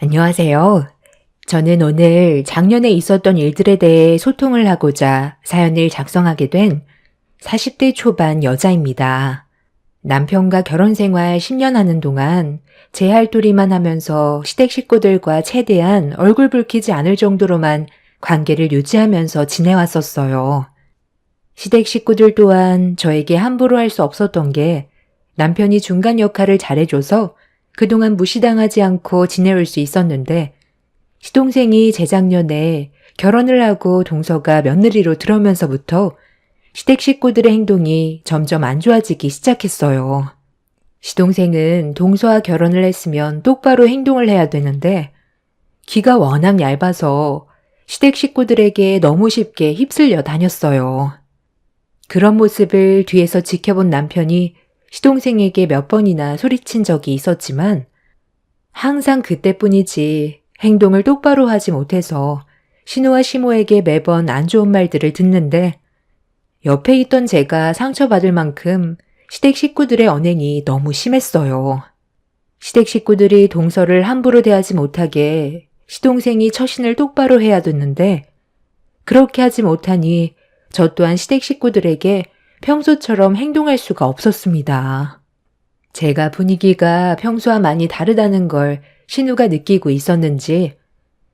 안녕하세요. 저는 오늘 작년에 있었던 일들에 대해 소통을 하고자 사연을 작성하게 된 40대 초반 여자입니다. 남편과 결혼 생활 10년 하는 동안 제 할 도리만 하면서 시댁 식구들과 최대한 얼굴 붉히지 않을 정도로만 관계를 유지하면서 지내왔었어요. 시댁 식구들 또한 저에게 함부로 할 수 없었던 게 남편이 중간 역할을 잘해줘서 그동안 무시당하지 않고 지내올 수 있었는데, 시동생이 재작년에 결혼을 하고 동서가 며느리로 들어오면서부터 시댁 식구들의 행동이 점점 안 좋아지기 시작했어요. 시동생은 동서와 결혼을 했으면 똑바로 행동을 해야 되는데 기가 워낙 얇아서 시댁 식구들에게 너무 쉽게 휩쓸려 다녔어요. 그런 모습을 뒤에서 지켜본 남편이 시동생에게 몇 번이나 소리친 적이 있었지만 항상 그때뿐이지 행동을 똑바로 하지 못해서 신우와 시모에게 매번 안 좋은 말들을 듣는데, 옆에 있던 제가 상처받을 만큼 시댁 식구들의 언행이 너무 심했어요. 시댁 식구들이 동서를 함부로 대하지 못하게 시동생이 처신을 똑바로 해야 됐는데, 그렇게 하지 못하니 저 또한 시댁 식구들에게 평소처럼 행동할 수가 없었습니다. 제가 분위기가 평소와 많이 다르다는 걸 신우가 느끼고 있었는지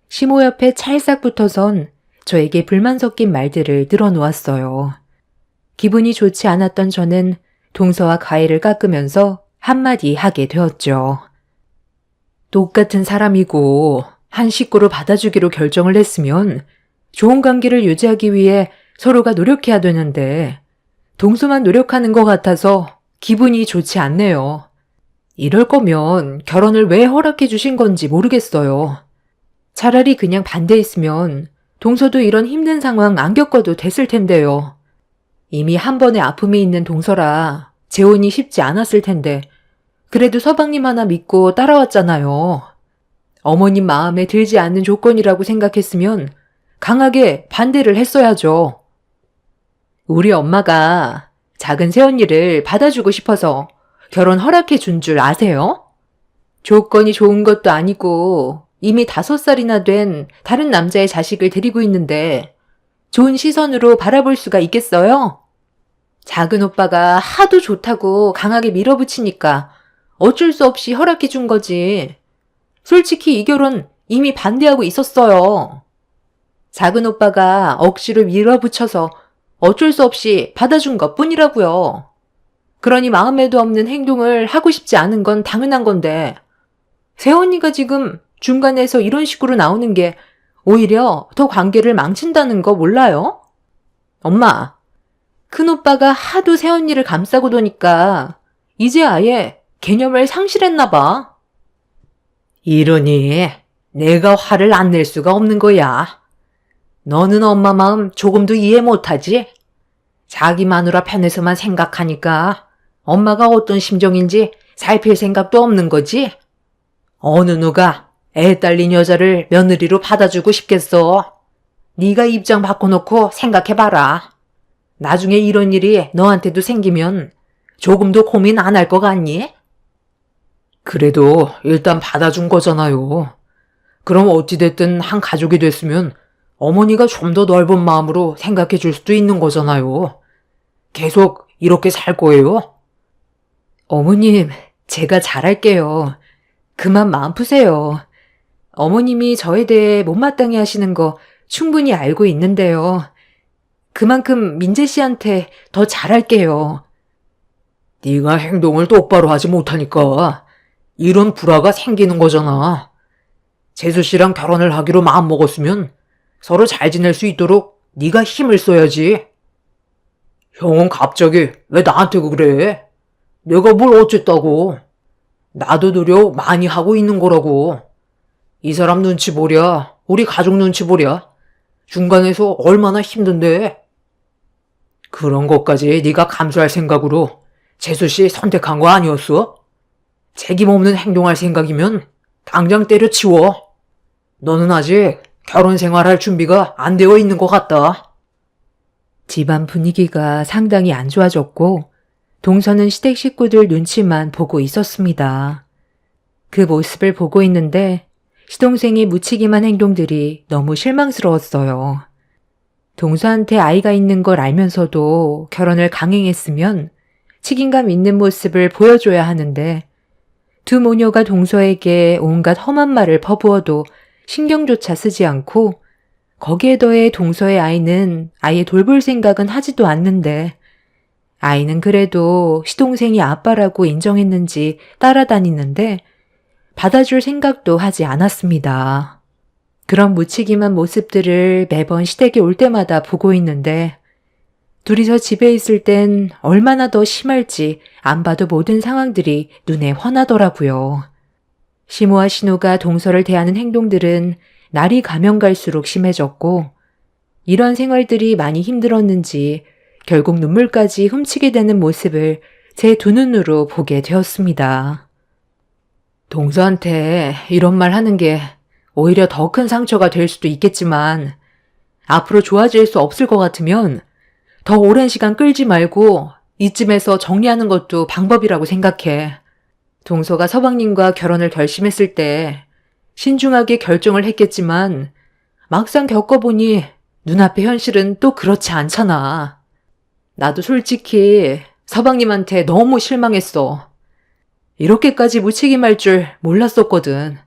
시모 옆에 찰싹 붙어선 저에게 불만 섞인 말들을 늘어놓았어요. 기분이 좋지 않았던 저는 동서와 과일을 깎으면서 한마디 하게 되었죠. 똑같은 사람이고 한 식구로 받아주기로 결정을 했으면 좋은 관계를 유지하기 위해 서로가 노력해야 되는데 동서만 노력하는 것 같아서 기분이 좋지 않네요. 이럴 거면 결혼을 왜 허락해 주신 건지 모르겠어요. 차라리 그냥 반대했으면 동서도 이런 힘든 상황 안 겪어도 됐을 텐데요. 이미 한 번의 아픔이 있는 동서라 재혼이 쉽지 않았을 텐데 그래도 서방님 하나 믿고 따라왔잖아요. 어머님 마음에 들지 않는 조건이라고 생각했으면 강하게 반대를 했어야죠. 우리 엄마가 작은 새언니를 받아주고 싶어서 결혼 허락해 준 줄 아세요? 조건이 좋은 것도 아니고 이미 5살이나 된 다른 남자의 자식을 데리고 있는데 좋은 시선으로 바라볼 수가 있겠어요? 작은 오빠가 하도 좋다고 강하게 밀어붙이니까 어쩔 수 없이 허락해 준 거지. 솔직히 이 결혼 이미 반대하고 있었어요. 작은 오빠가 억지로 밀어붙여서 어쩔 수 없이 받아준 것 뿐이라고요. 그러니 마음에도 없는 행동을 하고 싶지 않은 건 당연한 건데 새언니가 지금 중간에서 이런 식으로 나오는 게 오히려 더 관계를 망친다는 거 몰라요? 엄마, 큰오빠가 하도 새언니를 감싸고 도니까 이제 아예 개념을 상실했나 봐. 이러니 내가 화를 안 낼 수가 없는 거야. 너는 엄마 마음 조금도 이해 못하지? 자기 마누라 편에서만 생각하니까 엄마가 어떤 심정인지 살필 생각도 없는 거지? 어느 누가 애 딸린 여자를 며느리로 받아주고 싶겠어? 네가 입장 바꿔놓고 생각해봐라. 나중에 이런 일이 너한테도 생기면 조금도 고민 안 할 것 같니? 그래도 일단 받아준 거잖아요. 그럼 어찌됐든 한 가족이 됐으면 어머니가 좀 더 넓은 마음으로 생각해 줄 수도 있는 거잖아요. 계속 이렇게 살 거예요? 어머님, 제가 잘할게요. 그만 마음 푸세요. 어머님이 저에 대해 못마땅해 하시는 거 충분히 알고 있는데요. 그만큼 민재 씨한테 더 잘할게요. 네가 행동을 똑바로 하지 못하니까 이런 불화가 생기는 거잖아. 재수 씨랑 결혼을 하기로 마음먹었으면 서로 잘 지낼 수 있도록 네가 힘을 써야지. 형은 갑자기 왜 나한테 그래? 내가 뭘 어쨌다고. 나도 노력 많이 하고 있는 거라고. 이 사람 눈치 보랴, 우리 가족 눈치 보랴. 중간에서 얼마나 힘든데. 그런 것까지 네가 감수할 생각으로 재수 씨 선택한 거 아니었어? 책임 없는 행동할 생각이면 당장 때려치워. 너는 아직 결혼 생활할 준비가 안 되어 있는 것 같다. 집안 분위기가 상당히 안 좋아졌고 동서는 시댁 식구들 눈치만 보고 있었습니다. 그 모습을 보고 있는데 시동생의 묻히기만 행동들이 너무 실망스러웠어요. 동서한테 아이가 있는 걸 알면서도 결혼을 강행했으면 책임감 있는 모습을 보여줘야 하는데 두 모녀가 동서에게 온갖 험한 말을 퍼부어도 신경조차 쓰지 않고 거기에 더해 동서의 아이는 아예 돌볼 생각은 하지도 않는데 아이는 그래도 시동생이 아빠라고 인정했는지 따라다니는데 받아줄 생각도 하지 않았습니다. 그런 묻히기만 모습들을 매번 시댁에 올 때마다 보고 있는데 둘이서 집에 있을 땐 얼마나 더 심할지 안 봐도 모든 상황들이 눈에 환하더라고요. 시모와 신우가 동서를 대하는 행동들은 날이 가면 갈수록 심해졌고 이런 생활들이 많이 힘들었는지 결국 눈물까지 훔치게 되는 모습을 제 두 눈으로 보게 되었습니다. 동서한테 이런 말 하는 게 오히려 더 큰 상처가 될 수도 있겠지만 앞으로 좋아질 수 없을 것 같으면 더 오랜 시간 끌지 말고 이쯤에서 정리하는 것도 방법이라고 생각해. 동서가 서방님과 결혼을 결심했을 때 신중하게 결정을 했겠지만 막상 겪어보니 눈앞의 현실은 또 그렇지 않잖아. 나도 솔직히 서방님한테 너무 실망했어. 이렇게까지 무책임할 줄 몰랐었거든.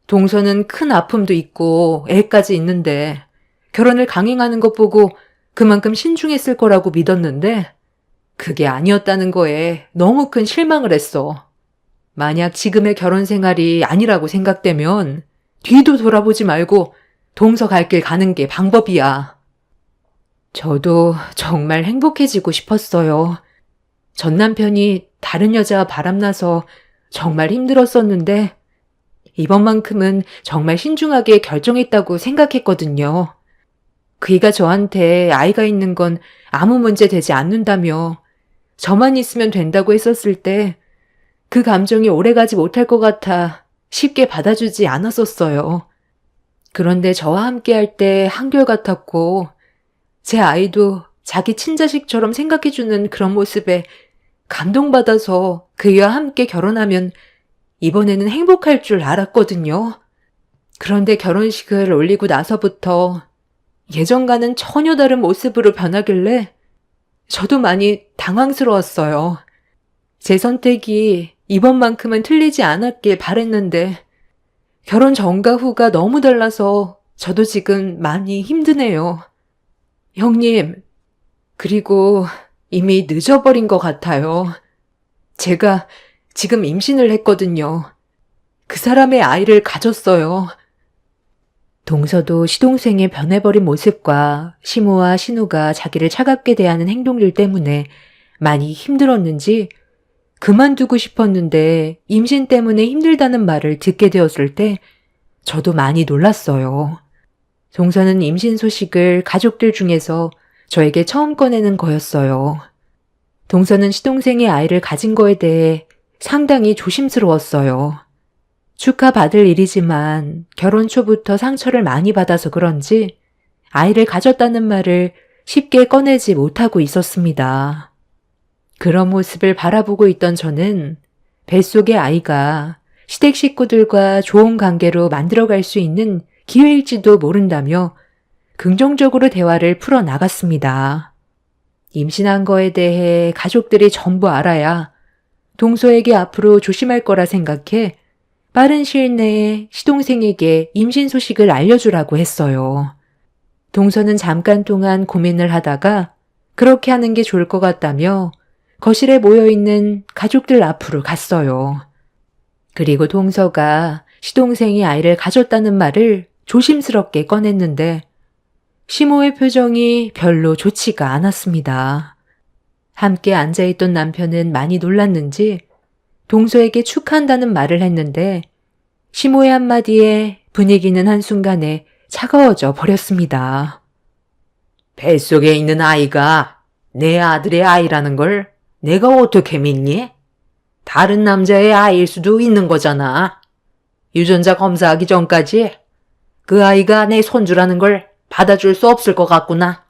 동서는 큰 아픔도 있고 애까지 있는데 결혼을 강행하는 것 보고 그만큼 신중했을 거라고 믿었는데 그게 아니었다는 거에 너무 큰 실망을 했어. 만약 지금의 결혼 생활이 아니라고 생각되면 뒤도 돌아보지 말고 동서 갈 길 가는 게 방법이야. 저도 정말 행복해지고 싶었어요. 전 남편이 다른 여자와 바람나서 정말 힘들었었는데 이번만큼은 정말 신중하게 결정했다고 생각했거든요. 그이가 저한테 아이가 있는 건 아무 문제 되지 않는다며 저만 있으면 된다고 했었을 때 그 감정이 오래가지 못할 것 같아 쉽게 받아주지 않았었어요. 그런데 저와 함께 할 때 한결같았고 제 아이도 자기 친자식처럼 생각해주는 그런 모습에 감동받아서 그이와 함께 결혼하면 이번에는 행복할 줄 알았거든요. 그런데 결혼식을 올리고 나서부터 예전과는 전혀 다른 모습으로 변하길래 저도 많이 당황스러웠어요. 제 선택이 이번만큼은 틀리지 않았길 바랬는데 결혼 전과 후가 너무 달라서 저도 지금 많이 힘드네요. 형님, 그리고 이미 늦어버린 것 같아요. 제가 지금 임신을 했거든요. 그 사람의 아이를 가졌어요. 동서도 시동생의 변해버린 모습과 시모와 신우가 자기를 차갑게 대하는 행동들 때문에 많이 힘들었는지 그만두고 싶었는데 임신 때문에 힘들다는 말을 듣게 되었을 때 저도 많이 놀랐어요. 동서는 임신 소식을 가족들 중에서 저에게 처음 꺼내는 거였어요. 동서는 시동생의 아이를 가진 거에 대해 상당히 조심스러웠어요. 축하받을 일이지만 결혼 초부터 상처를 많이 받아서 그런지 아이를 가졌다는 말을 쉽게 꺼내지 못하고 있었습니다. 그런 모습을 바라보고 있던 저는 뱃속의 아이가 시댁 식구들과 좋은 관계로 만들어갈 수 있는 기회일지도 모른다며 긍정적으로 대화를 풀어나갔습니다. 임신한 거에 대해 가족들이 전부 알아야 동서에게 앞으로 조심할 거라 생각해 빠른 시일 내에 시동생에게 임신 소식을 알려주라고 했어요. 동서는 잠깐 동안 고민을 하다가 그렇게 하는 게 좋을 것 같다며 거실에 모여있는 가족들 앞으로 갔어요. 그리고 동서가 시동생이 아이를 가졌다는 말을 조심스럽게 꺼냈는데 시모의 표정이 별로 좋지가 않았습니다. 함께 앉아있던 남편은 많이 놀랐는지 동서에게 축하한다는 말을 했는데 시모의 한마디에 분위기는 한순간에 차가워져 버렸습니다. 뱃속에 있는 아이가 내 아들의 아이라는 걸 내가 어떻게 믿니? 다른 남자의 아이일 수도 있는 거잖아. 유전자 검사하기 전까지 그 아이가 내 손주라는 걸 받아줄 수 없을 것 같구나.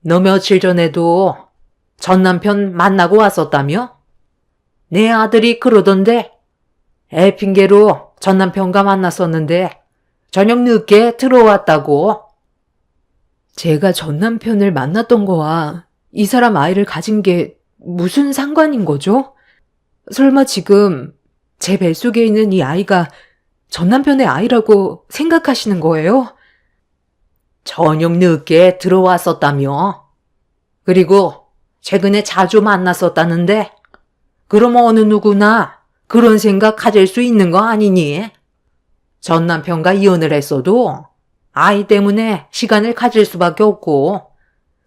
너 며칠 전에도 전 남편 만나고 왔었다며? 내 아들이 그러던데 애 핑계로 전 남편과 만났었는데 저녁 늦게 들어왔다고. 제가 전 남편을 만났던 거와 이 사람 아이를 가진 게 무슨 상관인 거죠? 설마 지금 제 뱃속에 있는 이 아이가 전 남편의 아이라고 생각하시는 거예요? 저녁 늦게 들어왔었다며. 그리고 최근에 자주 만났었다는데 그럼 어느 누구나 그런 생각 가질 수 있는 거 아니니? 전 남편과 이혼을 했어도 아이 때문에 시간을 가질 수밖에 없고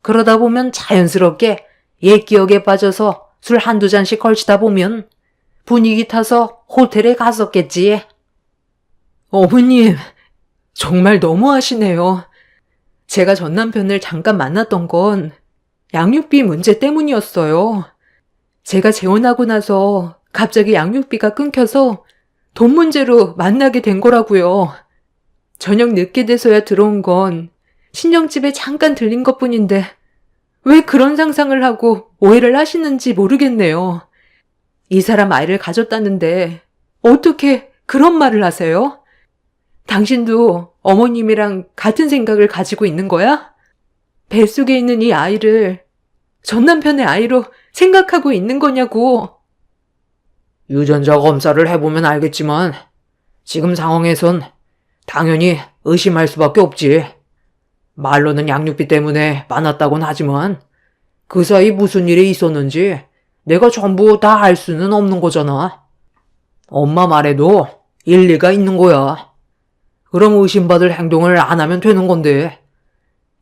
그러다 보면 자연스럽게 옛 기억에 빠져서 술 한두 잔씩 걸치다 보면 분위기 타서 호텔에 갔었겠지. 어머님, 정말 너무하시네요. 제가 전 남편을 잠깐 만났던 건 양육비 문제 때문이었어요. 제가 재혼하고 나서 갑자기 양육비가 끊겨서 돈 문제로 만나게 된 거라고요. 저녁 늦게 돼서야 들어온 건 친정집에 잠깐 들린 것뿐인데 왜 그런 상상을 하고 오해를 하시는지 모르겠네요. 이 사람 아이를 가졌다는데 어떻게 그런 말을 하세요? 당신도 어머님이랑 같은 생각을 가지고 있는 거야? 뱃속에 있는 이 아이를 전 남편의 아이로 생각하고 있는 거냐고. 유전자 검사를 해보면 알겠지만 지금 상황에선 당연히 의심할 수밖에 없지. 말로는 양육비 때문에 만났다곤 하지만 그 사이 무슨 일이 있었는지 내가 전부 다 알 수는 없는 거잖아. 엄마 말에도 일리가 있는 거야. 그럼 의심받을 행동을 안 하면 되는 건데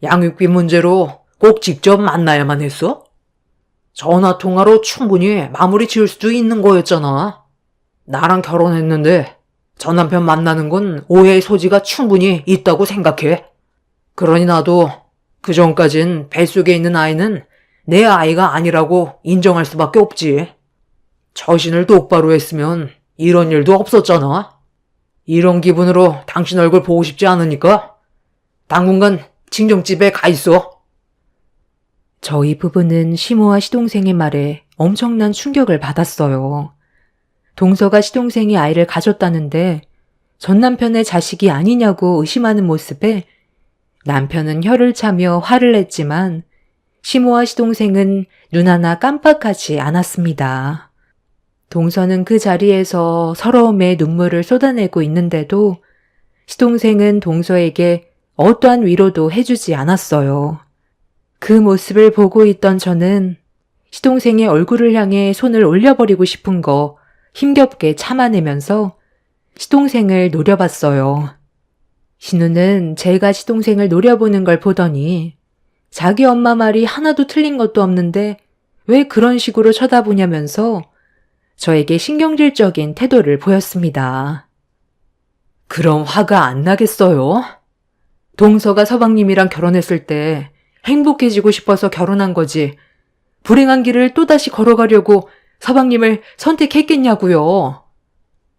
양육비 문제로 꼭 직접 만나야만 했어? 전화통화로 충분히 마무리 지을 수도 있는 거였잖아. 나랑 결혼했는데 전 남편 만나는 건 오해의 소지가 충분히 있다고 생각해. 그러니 나도 그 전까진 뱃속에 있는 아이는 내 아이가 아니라고 인정할 수밖에 없지. 처신을 똑바로 했으면 이런 일도 없었잖아. 이런 기분으로 당신 얼굴 보고 싶지 않으니까 당분간 친정집에 가 있어. 저희 부부는 시모와 시동생의 말에 엄청난 충격을 받았어요. 동서가 시동생이 아이를 가졌다는데 전 남편의 자식이 아니냐고 의심하는 모습에 남편은 혀를 차며 화를 냈지만 시모와 시동생은 눈 하나 깜빡하지 않았습니다. 동서는 그 자리에서 서러움에 눈물을 쏟아내고 있는데도 시동생은 동서에게 어떠한 위로도 해주지 않았어요. 그 모습을 보고 있던 저는 시동생의 얼굴을 향해 손을 올려버리고 싶은 거 힘겹게 참아내면서 시동생을 노려봤어요. 신우는 제가 시동생을 노려보는 걸 보더니 자기 엄마 말이 하나도 틀린 것도 없는데 왜 그런 식으로 쳐다보냐면서 저에게 신경질적인 태도를 보였습니다. 그럼 화가 안 나겠어요? 동서가 서방님이랑 결혼했을 때 행복해지고 싶어서 결혼한 거지. 불행한 길을 또다시 걸어가려고 서방님을 선택했겠냐고요.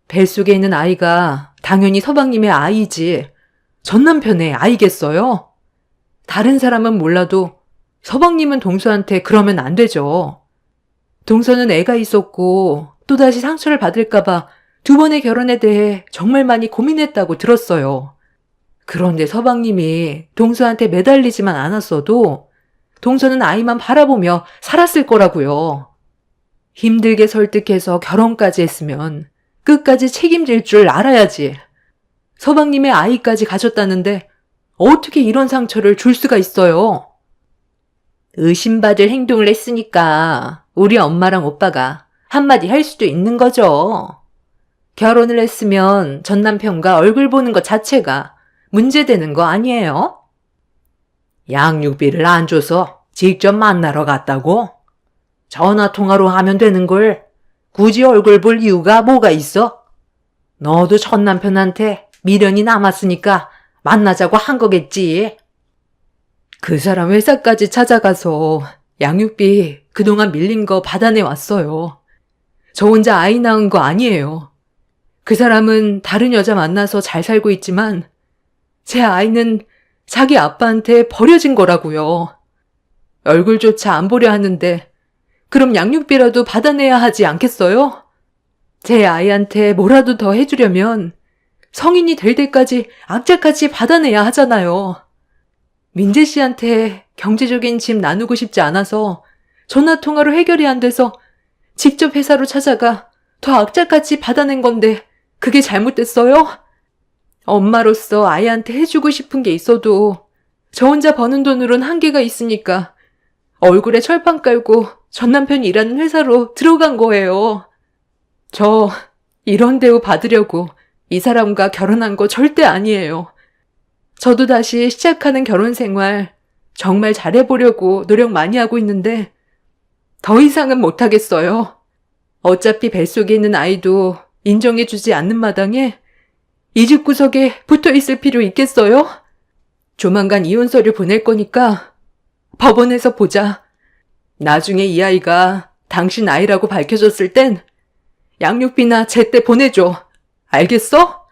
뱃속에 있는 아이가 당연히 서방님의 아이지 전 남편의 아이겠어요? 다른 사람은 몰라도 서방님은 동서한테 그러면 안 되죠. 동서는 애가 있었고 또다시 상처를 받을까봐 2번의 결혼에 대해 정말 많이 고민했다고 들었어요. 그런데 서방님이 동서한테 매달리지만 않았어도 동서는 아이만 바라보며 살았을 거라고요. 힘들게 설득해서 결혼까지 했으면 끝까지 책임질 줄 알아야지. 서방님의 아이까지 가졌다는데 어떻게 이런 상처를 줄 수가 있어요? 의심받을 행동을 했으니까 우리 엄마랑 오빠가 한마디 할 수도 있는 거죠. 결혼을 했으면 전 남편과 얼굴 보는 것 자체가 문제되는 거 아니에요? 양육비를 안 줘서 직접 만나러 갔다고? 전화통화로 하면 되는 걸 굳이 얼굴 볼 이유가 뭐가 있어? 너도 전 남편한테 미련이 남았으니까 만나자고 한 거겠지. 그 사람 회사까지 찾아가서 양육비 그동안 밀린 거 받아내 왔어요. 저 혼자 아이 낳은 거 아니에요. 그 사람은 다른 여자 만나서 잘 살고 있지만 제 아이는 자기 아빠한테 버려진 거라고요. 얼굴조차 안 보려 하는데 그럼 양육비라도 받아내야 하지 않겠어요? 제 아이한테 뭐라도 더 해주려면 성인이 될 때까지 악착같이 받아내야 하잖아요. 민재 씨한테 경제적인 짐 나누고 싶지 않아서 전화통화로 해결이 안 돼서 직접 회사로 찾아가 더 악착같이 받아낸 건데 그게 잘못됐어요? 엄마로서 아이한테 해주고 싶은 게 있어도 저 혼자 버는 돈으론 한계가 있으니까 얼굴에 철판 깔고 전 남편이 일하는 회사로 들어간 거예요. 저 이런 대우 받으려고 이 사람과 결혼한 거 절대 아니에요. 저도 다시 시작하는 결혼 생활 정말 잘해보려고 노력 많이 하고 있는데 더 이상은 못하겠어요. 어차피 뱃속에 있는 아이도 인정해주지 않는 마당에 이 집 구석에 붙어있을 필요 있겠어요? 조만간 이혼 서류 보낼 거니까 법원에서 보자. 나중에 이 아이가 당신 아이라고 밝혀졌을 땐 양육비나 제때 보내줘. 알겠어?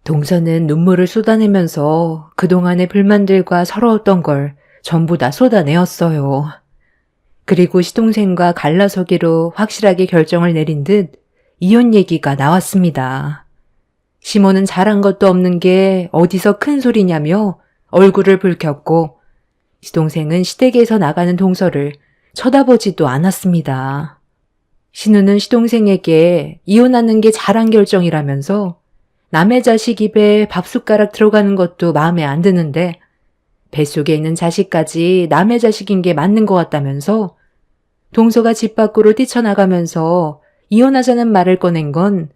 동서는 눈물을 쏟아내면서 그동안의 불만들과 서러웠던 걸 전부 다 쏟아내었어요. 그리고 시동생과 갈라서기로 확실하게 결정을 내린 듯 이혼 얘기가 나왔습니다. 시모는 잘한 것도 없는 게 어디서 큰 소리냐며 얼굴을 붉혔고 시동생은 시댁에서 나가는 동서를 쳐다보지도 않았습니다. 신우는 시동생에게 이혼하는 게 잘한 결정이라면서 남의 자식 입에 밥숟가락 들어가는 것도 마음에 안 드는데 뱃속에 있는 자식까지 남의 자식인 게 맞는 것 같다면서 동서가 집 밖으로 뛰쳐나가면서 이혼하자는 말을 꺼낸 건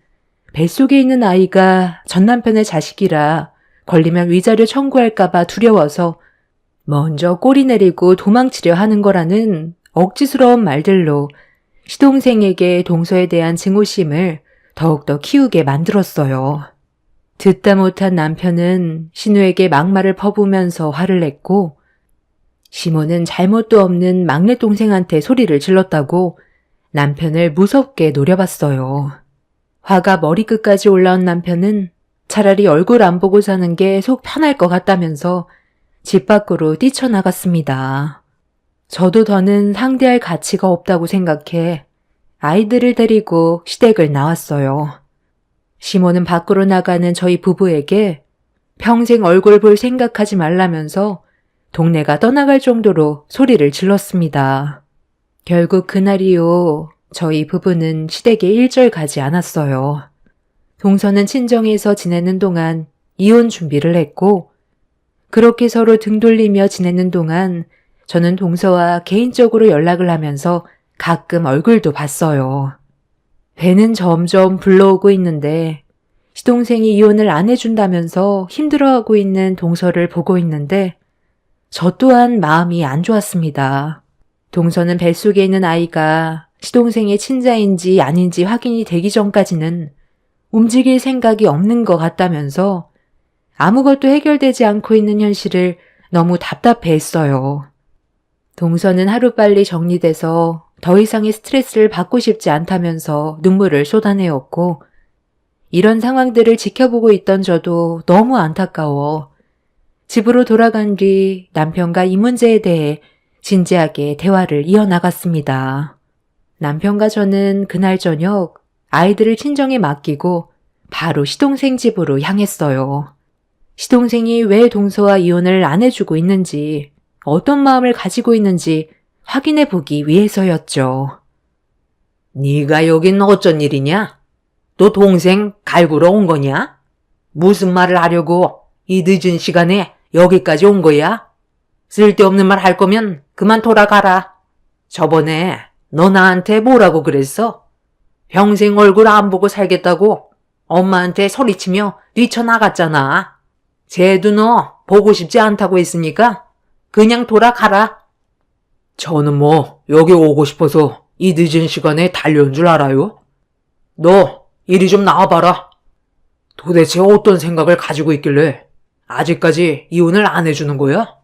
뱃속에 있는 아이가 전 남편의 자식이라 걸리면 위자료 청구할까봐 두려워서 먼저 꼬리 내리고 도망치려 하는 거라는 억지스러운 말들로 시동생에게 동서에 대한 증오심을 더욱더 키우게 만들었어요. 듣다 못한 남편은 신우에게 막말을 퍼부으면서 화를 냈고 시모는 잘못도 없는 막내 동생한테 소리를 질렀다고 남편을 무섭게 노려봤어요. 화가 머리끝까지 올라온 남편은 차라리 얼굴 안 보고 사는 게 속 편할 것 같다면서 집 밖으로 뛰쳐나갔습니다. 저도 더는 상대할 가치가 없다고 생각해 아이들을 데리고 시댁을 나왔어요. 시모는 밖으로 나가는 저희 부부에게 평생 얼굴 볼 생각하지 말라면서 동네가 떠나갈 정도로 소리를 질렀습니다. 결국 그날 이후 저희 부부는 시댁에 일절 가지 않았어요. 동서는 친정에서 지내는 동안 이혼 준비를 했고 그렇게 서로 등 돌리며 지내는 동안 저는 동서와 개인적으로 연락을 하면서 가끔 얼굴도 봤어요. 배는 점점 불러오고 있는데 시동생이 이혼을 안 해준다면서 힘들어하고 있는 동서를 보고 있는데 저 또한 마음이 안 좋았습니다. 동서는 뱃속에 있는 아이가 시동생의 친자인지 아닌지 확인이 되기 전까지는 움직일 생각이 없는 것 같다면서 아무것도 해결되지 않고 있는 현실을 너무 답답해했어요. 동서는 하루빨리 정리돼서 더 이상의 스트레스를 받고 싶지 않다면서 눈물을 쏟아내었고 이런 상황들을 지켜보고 있던 저도 너무 안타까워 집으로 돌아간 뒤 남편과 이 문제에 대해 진지하게 대화를 이어나갔습니다. 남편과 저는 그날 저녁 아이들을 친정에 맡기고 바로 시동생 집으로 향했어요. 시동생이 왜 동서와 이혼을 안 해주고 있는지, 어떤 마음을 가지고 있는지 확인해 보기 위해서였죠. 네가 여긴 어쩐 일이냐? 너 동생 갈구러 온 거냐? 무슨 말을 하려고 이 늦은 시간에 여기까지 온 거야? 쓸데없는 말 할 거면 그만 돌아가라. 저번에 너 나한테 뭐라고 그랬어? 평생 얼굴 안 보고 살겠다고 엄마한테 소리치며 뛰쳐나갔잖아. 쟤도 너 보고 싶지 않다고 했으니까 그냥 돌아가라. 저는 뭐 여기 오고 싶어서 이 늦은 시간에 달려온 줄 알아요? 너 이리 좀 나와봐라. 도대체 어떤 생각을 가지고 있길래 아직까지 이혼을 안 해주는 거야?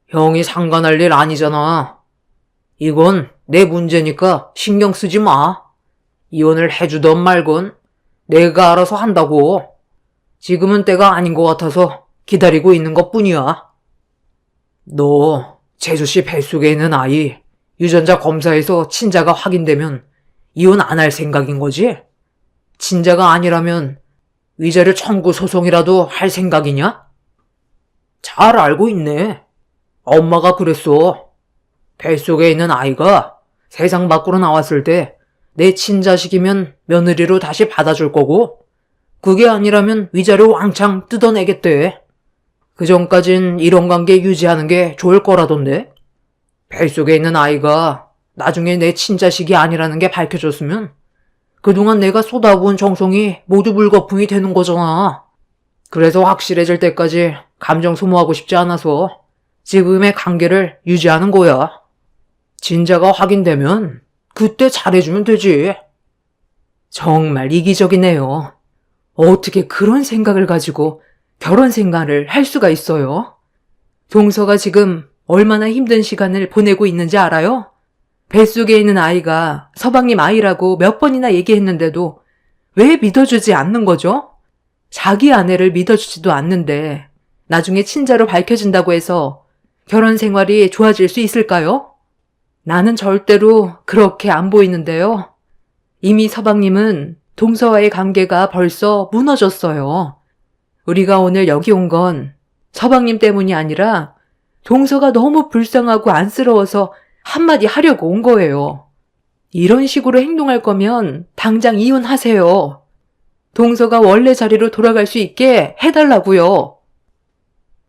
형이 상관할 일 아니잖아. 이건 내 문제니까 신경 쓰지 마. 이혼을 해주던 말건 내가 알아서 한다고. 지금은 때가 아닌 것 같아서 기다리고 있는 것뿐이야. 너 재수씨 뱃속에 있는 아이 유전자 검사에서 친자가 확인되면 이혼 안 할 생각인 거지? 친자가 아니라면 위자료 청구 소송이라도 할 생각이냐? 잘 알고 있네. 엄마가 그랬어. 뱃속에 있는 아이가 세상 밖으로 나왔을 때 내 친자식이면 며느리로 다시 받아줄 거고, 그게 아니라면 위자료 왕창 뜯어내겠대. 그전까진 이런 관계 유지하는 게 좋을 거라던데. 뱃속에 있는 아이가 나중에 내 친자식이 아니라는 게 밝혀졌으면 그동안 내가 쏟아부은 정성이 모두 물거품이 되는 거잖아. 그래서 확실해질 때까지 감정 소모하고 싶지 않아서 지금의 관계를 유지하는 거야. 진짜가 확인되면 그때 잘해주면 되지. 정말 이기적이네요. 어떻게 그런 생각을 가지고 결혼 생활을 할 수가 있어요? 동서가 지금 얼마나 힘든 시간을 보내고 있는지 알아요? 뱃속에 있는 아이가 서방님 아이라고 몇 번이나 얘기했는데도 왜 믿어주지 않는 거죠? 자기 아내를 믿어주지도 않는데 나중에 친자로 밝혀진다고 해서 결혼 생활이 좋아질 수 있을까요? 나는 절대로 그렇게 안 보이는데요. 이미 서방님은 동서와의 관계가 벌써 무너졌어요. 우리가 오늘 여기 온 건 서방님 때문이 아니라 동서가 너무 불쌍하고 안쓰러워서 한마디 하려고 온 거예요. 이런 식으로 행동할 거면 당장 이혼하세요. 동서가 원래 자리로 돌아갈 수 있게 해달라고요.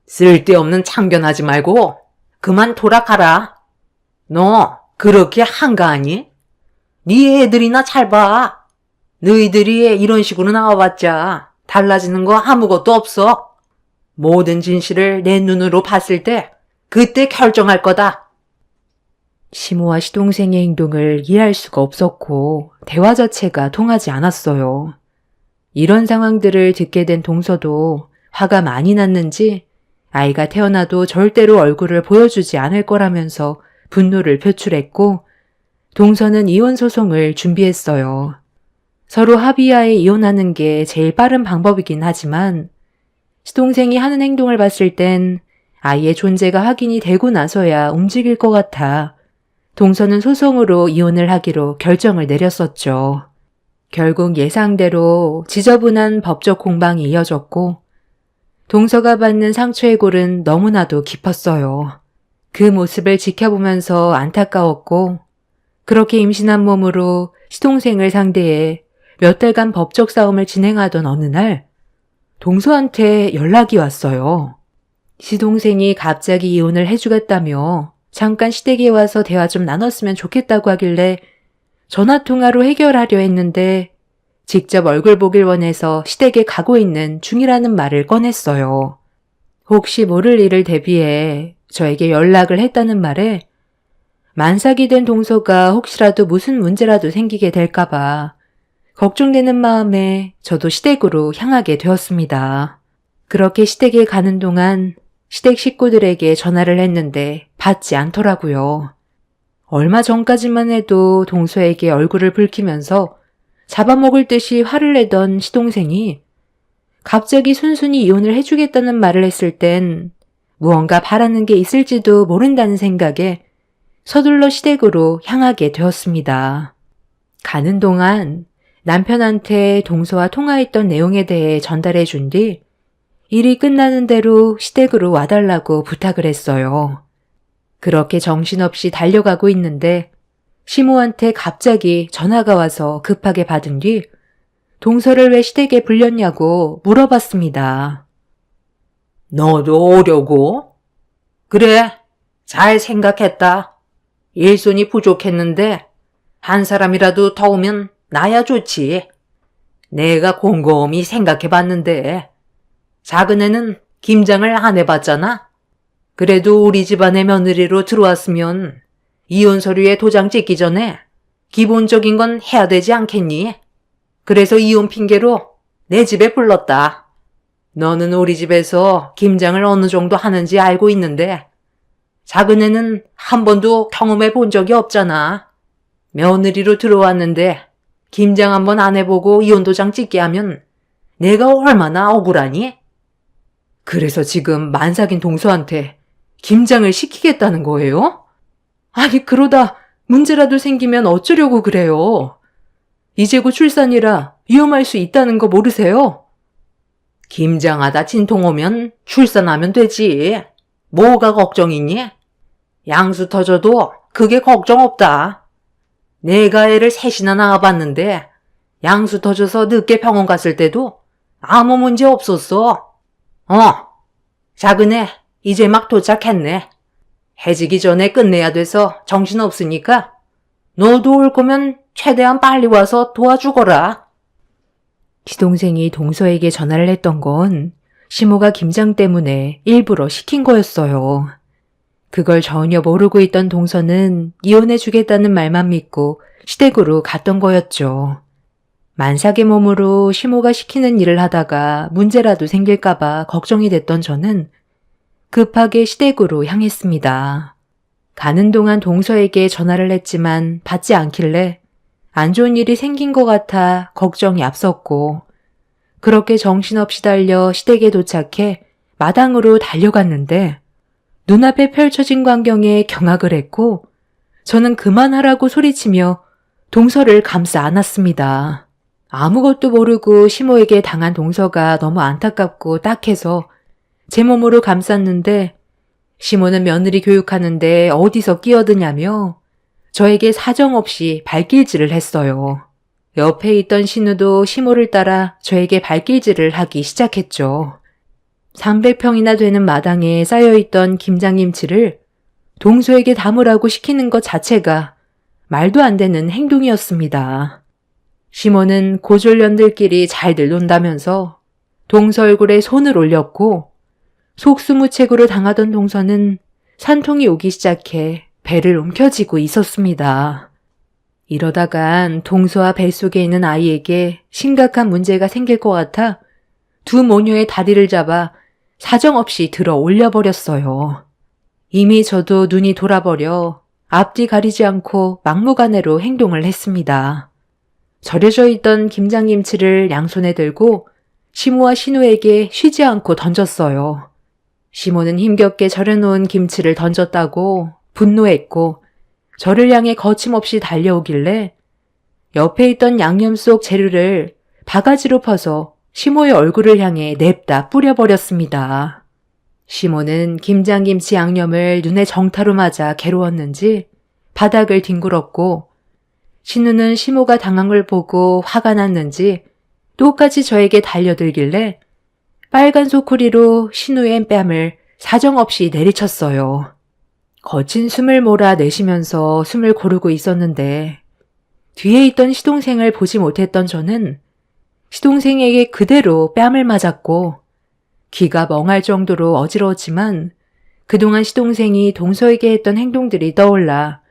쓸데없는 참견하지 말고 그만 돌아가라. 너 그렇게 한가하니? 네 애들이나 잘 봐. 너희들이 이런 식으로 나와봤자 달라지는 거 아무것도 없어. 모든 진실을 내 눈으로 봤을 때 그때 결정할 거다. 시모와 시동생의 행동을 이해할 수가 없었고 대화 자체가 통하지 않았어요. 이런 상황들을 듣게 된 동서도 화가 많이 났는지 아이가 태어나도 절대로 얼굴을 보여주지 않을 거라면서 분노를 표출했고 동서는 이혼 소송을 준비했어요. 서로 합의하에 이혼하는 게 제일 빠른 방법이긴 하지만 시동생이 하는 행동을 봤을 땐 아이의 존재가 확인이 되고 나서야 움직일 것 같아 동서는 소송으로 이혼을 하기로 결정을 내렸었죠. 결국 예상대로 지저분한 법적 공방이 이어졌고 동서가 받는 상처의 골은 너무나도 깊었어요. 그 모습을 지켜보면서 안타까웠고 그렇게 임신한 몸으로 시동생을 상대해 몇 달간 법적 싸움을 진행하던 어느 날 동서한테 연락이 왔어요. 시동생이 갑자기 이혼을 해주겠다며 잠깐 시댁에 와서 대화 좀 나눴으면 좋겠다고 하길래 전화통화로 해결하려 했는데 직접 얼굴 보길 원해서 시댁에 가고 있는 중이라는 말을 꺼냈어요. 혹시 모를 일을 대비해 저에게 연락을 했다는 말에 만삭이 된 동서가 혹시라도 무슨 문제라도 생기게 될까봐 걱정되는 마음에 저도 시댁으로 향하게 되었습니다. 그렇게 시댁에 가는 동안 시댁 식구들에게 전화를 했는데 받지 않더라고요. 얼마 전까지만 해도 동서에게 얼굴을 붉히면서 잡아먹을 듯이 화를 내던 시동생이 갑자기 순순히 이혼을 해주겠다는 말을 했을 땐 무언가 바라는 게 있을지도 모른다는 생각에 서둘러 시댁으로 향하게 되었습니다. 가는 동안 남편한테 동서와 통화했던 내용에 대해 전달해 준 뒤 일이 끝나는 대로 시댁으로 와달라고 부탁을 했어요. 그렇게 정신없이 달려가고 있는데 시모한테 갑자기 전화가 와서 급하게 받은 뒤 동서를 왜 시댁에 불렸냐고 물어봤습니다. 너도 오려고? 그래, 잘 생각했다. 일손이 부족했는데 한 사람이라도 더 오면 나야 좋지. 내가 곰곰이 생각해봤는데 작은 애는 김장을 안 해봤잖아. 그래도 우리 집안의 며느리로 들어왔으면 이혼 서류에 도장 찍기 전에 기본적인 건 해야 되지 않겠니? 그래서 이혼 핑계로 내 집에 불렀다. 너는 우리 집에서 김장을 어느 정도 하는지 알고 있는데 작은 애는 한 번도 경험해 본 적이 없잖아. 며느리로 들어왔는데 김장 한번 안 해보고 이혼 도장 찍게 하면 내가 얼마나 억울하니? 그래서 지금 만삭인 동서한테 김장을 시키겠다는 거예요? 아니 그러다 문제라도 생기면 어쩌려고 그래요? 이제 곧 출산이라 위험할 수 있다는 거 모르세요? 김장하다 진통 오면 출산하면 되지. 뭐가 걱정이니? 양수 터져도 그게 걱정 없다. 내가 애를 셋이나 낳아봤는데 양수 터져서 늦게 병원 갔을 때도 아무 문제 없었어. 작은 애 이제 막 도착했네. 해지기 전에 끝내야 돼서 정신없으니까 너도 올 거면 최대한 빨리 와서 도와주거라. 시동생이 동서에게 전화를 했던 건 시모가 김장 때문에 일부러 시킨 거였어요. 그걸 전혀 모르고 있던 동서는 이혼해주겠다는 말만 믿고 시댁으로 갔던 거였죠. 만삭의 몸으로 시모가 시키는 일을 하다가 문제라도 생길까봐 걱정이 됐던 저는 급하게 시댁으로 향했습니다. 가는 동안 동서에게 전화를 했지만 받지 않길래 안 좋은 일이 생긴 것 같아 걱정이 앞섰고, 그렇게 정신없이 달려 시댁에 도착해 마당으로 달려갔는데 눈앞에 펼쳐진 광경에 경악을 했고, 저는 그만하라고 소리치며 동서를 감싸 안았습니다. 아무것도 모르고 시모에게 당한 동서가 너무 안타깝고 딱해서 제 몸으로 감쌌는데, 시모는 며느리 교육하는데 어디서 끼어드냐며 저에게 사정없이 발길질을 했어요. 옆에 있던 신우도 시모를 따라 저에게 발길질을 하기 시작했죠. 300평이나 되는 마당에 쌓여있던 김장김치를 동서에게 담으라고 시키는 것 자체가 말도 안 되는 행동이었습니다. 시모는 고졸년들끼리 잘들 논다면서 동서 얼굴에 손을 올렸고, 속수무책으로 당하던 동서는 산통이 오기 시작해 배를 움켜쥐고 있었습니다. 이러다간 동서와 뱃속에 있는 아이에게 심각한 문제가 생길 것 같아 두 모녀의 다리를 잡아 사정없이 들어 올려버렸어요. 이미 저도 눈이 돌아버려 앞뒤 가리지 않고 막무가내로 행동을 했습니다. 절여져 있던 김장김치를 양손에 들고 시모와 신우에게 쉬지 않고 던졌어요. 시모는 힘겹게 절여놓은 김치를 던졌다고 분노했고, 저를 향해 거침없이 달려오길래 옆에 있던 양념 속 재료를 바가지로 퍼서 시모의 얼굴을 향해 냅다 뿌려버렸습니다. 시모는 김장김치 양념을 눈에 정타로 맞아 괴로웠는지 바닥을 뒹굴었고, 신우는 시모가 당한 걸 보고 화가 났는지 똑같이 저에게 달려들길래 빨간 소쿠리로 신우의 뺨을 사정없이 내리쳤어요. 거친 숨을 몰아내쉬면서 숨을 고르고 있었는데 뒤에 있던 시동생을 보지 못했던 저는 시동생에게 그대로 뺨을 맞았고, 귀가 멍할 정도로 어지러웠지만 그동안 시동생이 동서에게 했던 행동들이 떠올라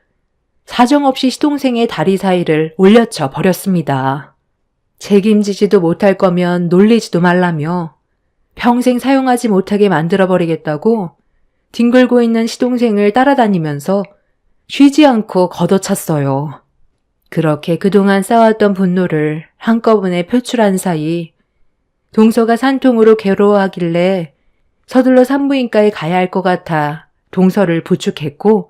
사정없이 시동생의 다리 사이를 올려쳐 버렸습니다. 책임지지도 못할 거면 놀리지도 말라며 평생 사용하지 못하게 만들어버리겠다고 뒹굴고 있는 시동생을 따라다니면서 쉬지 않고 걷어찼어요. 그렇게 그동안 쌓았던 분노를 한꺼번에 표출한 사이 동서가 산통으로 괴로워하길래 서둘러 산부인과에 가야 할 것 같아 동서를 부축했고,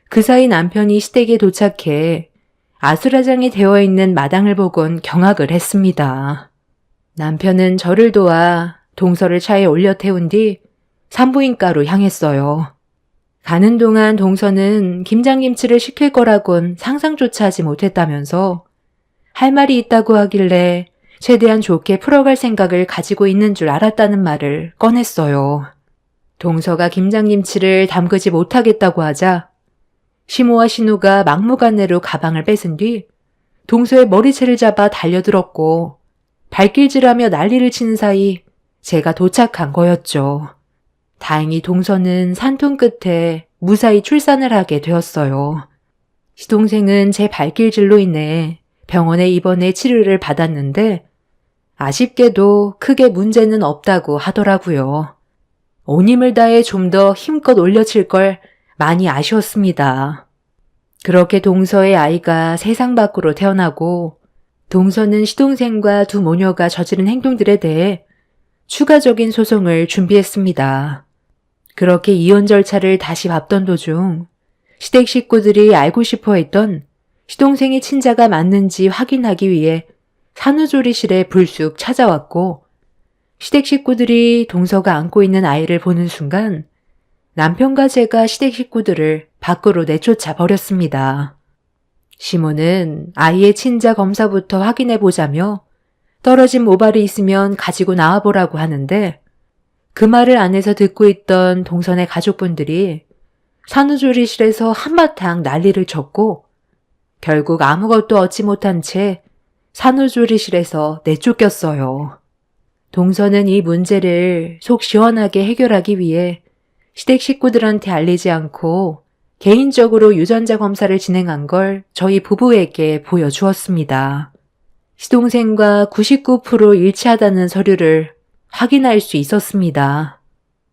그 사이 남편이 시댁에 도착해 아수라장이 되어 있는 마당을 보곤 경악을 했습니다. 남편은 저를 도와 동서를 차에 올려 태운 뒤 산부인과로 향했어요. 가는 동안 동서는 김장김치를 시킬 거라곤 상상조차 하지 못했다면서 할 말이 있다고 하길래 최대한 좋게 풀어갈 생각을 가지고 있는 줄 알았다는 말을 꺼냈어요. 동서가 김장김치를 담그지 못하겠다고 하자 시모와 신우가 막무가내로 가방을 뺏은 뒤 동서의 머리채를 잡아 달려들었고, 발길질하며 난리를 치는 사이 제가 도착한 거였죠. 다행히 동서는 산통 끝에 무사히 출산을 하게 되었어요. 시동생은 제 발길질로 인해 병원에 입원해 치료를 받았는데 아쉽게도 크게 문제는 없다고 하더라고요. 온 힘을 다해 좀 더 힘껏 올려칠 걸 많이 아쉬웠습니다. 그렇게 동서의 아이가 세상 밖으로 태어나고, 동서는 시동생과 두 모녀가 저지른 행동들에 대해 추가적인 소송을 준비했습니다. 그렇게 이혼 절차를 다시 밟던 도중 시댁 식구들이 알고 싶어 했던 시동생의 친자가 맞는지 확인하기 위해 산후조리실에 불쑥 찾아왔고, 시댁 식구들이 동서가 안고 있는 아이를 보는 순간 남편과 제가 시댁 식구들을 밖으로 내쫓아 버렸습니다. 시모는 아이의 친자 검사부터 확인해 보자며 떨어진 모발이 있으면 가지고 나와보라고 하는데 그 말을 안에서 듣고 있던 동선의 가족분들이 산후조리실에서 한바탕 난리를 쳤고 결국 아무것도 얻지 못한 채 산후조리실에서 내쫓겼어요. 동선은 이 문제를 속 시원하게 해결하기 위해 시댁 식구들한테 알리지 않고 개인적으로 유전자 검사를 진행한 걸 저희 부부에게 보여주었습니다. 시동생과 99% 일치하다는 서류를 확인할 수 있었습니다.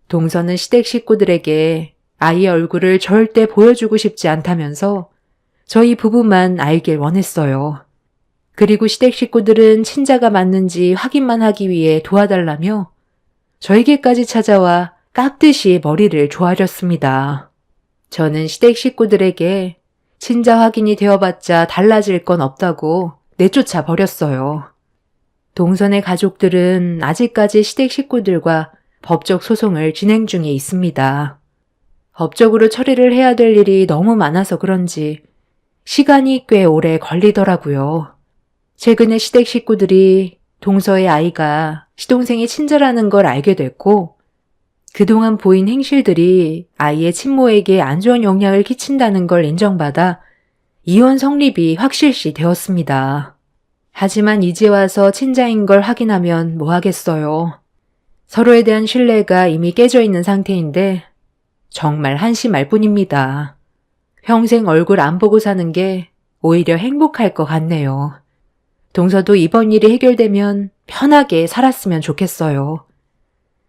동선은 시댁 식구들에게 아이의 얼굴을 절대 보여주고 싶지 않다면서 저희 부부만 알길 원했어요. 그리고 시댁 식구들은 친자가 맞는지 확인만 하기 위해 도와달라며 저에게까지 찾아와 깍듯이 머리를 조아렸습니다. 저는 시댁 식구들에게 친자 확인이 되어봤자 달라질 건 없다고 내쫓아 버렸어요. 동선의 가족들은 아직까지 시댁 식구들과 법적 소송을 진행 중에 있습니다. 법적으로 처리를 해야 될 일이 너무 많아서 그런지 시간이 꽤 오래 걸리더라고요. 최근에 시댁 식구들이 동서의 아이가 시동생의 친자라는 걸 알게 됐고 그동안 보인 행실들이 아이의 친모에게 안 좋은 영향을 끼친다는 걸 인정받아 이혼 성립이 확실시 되었습니다. 하지만 이제 와서 친자인 걸 확인하면 뭐 하겠어요. 서로에 대한 신뢰가 이미 깨져 있는 상태인데 정말 한심할 뿐입니다. 평생 얼굴 안 보고 사는 게 오히려 행복할 것 같네요. 동서도 이번 일이 해결되면 편하게 살았으면 좋겠어요.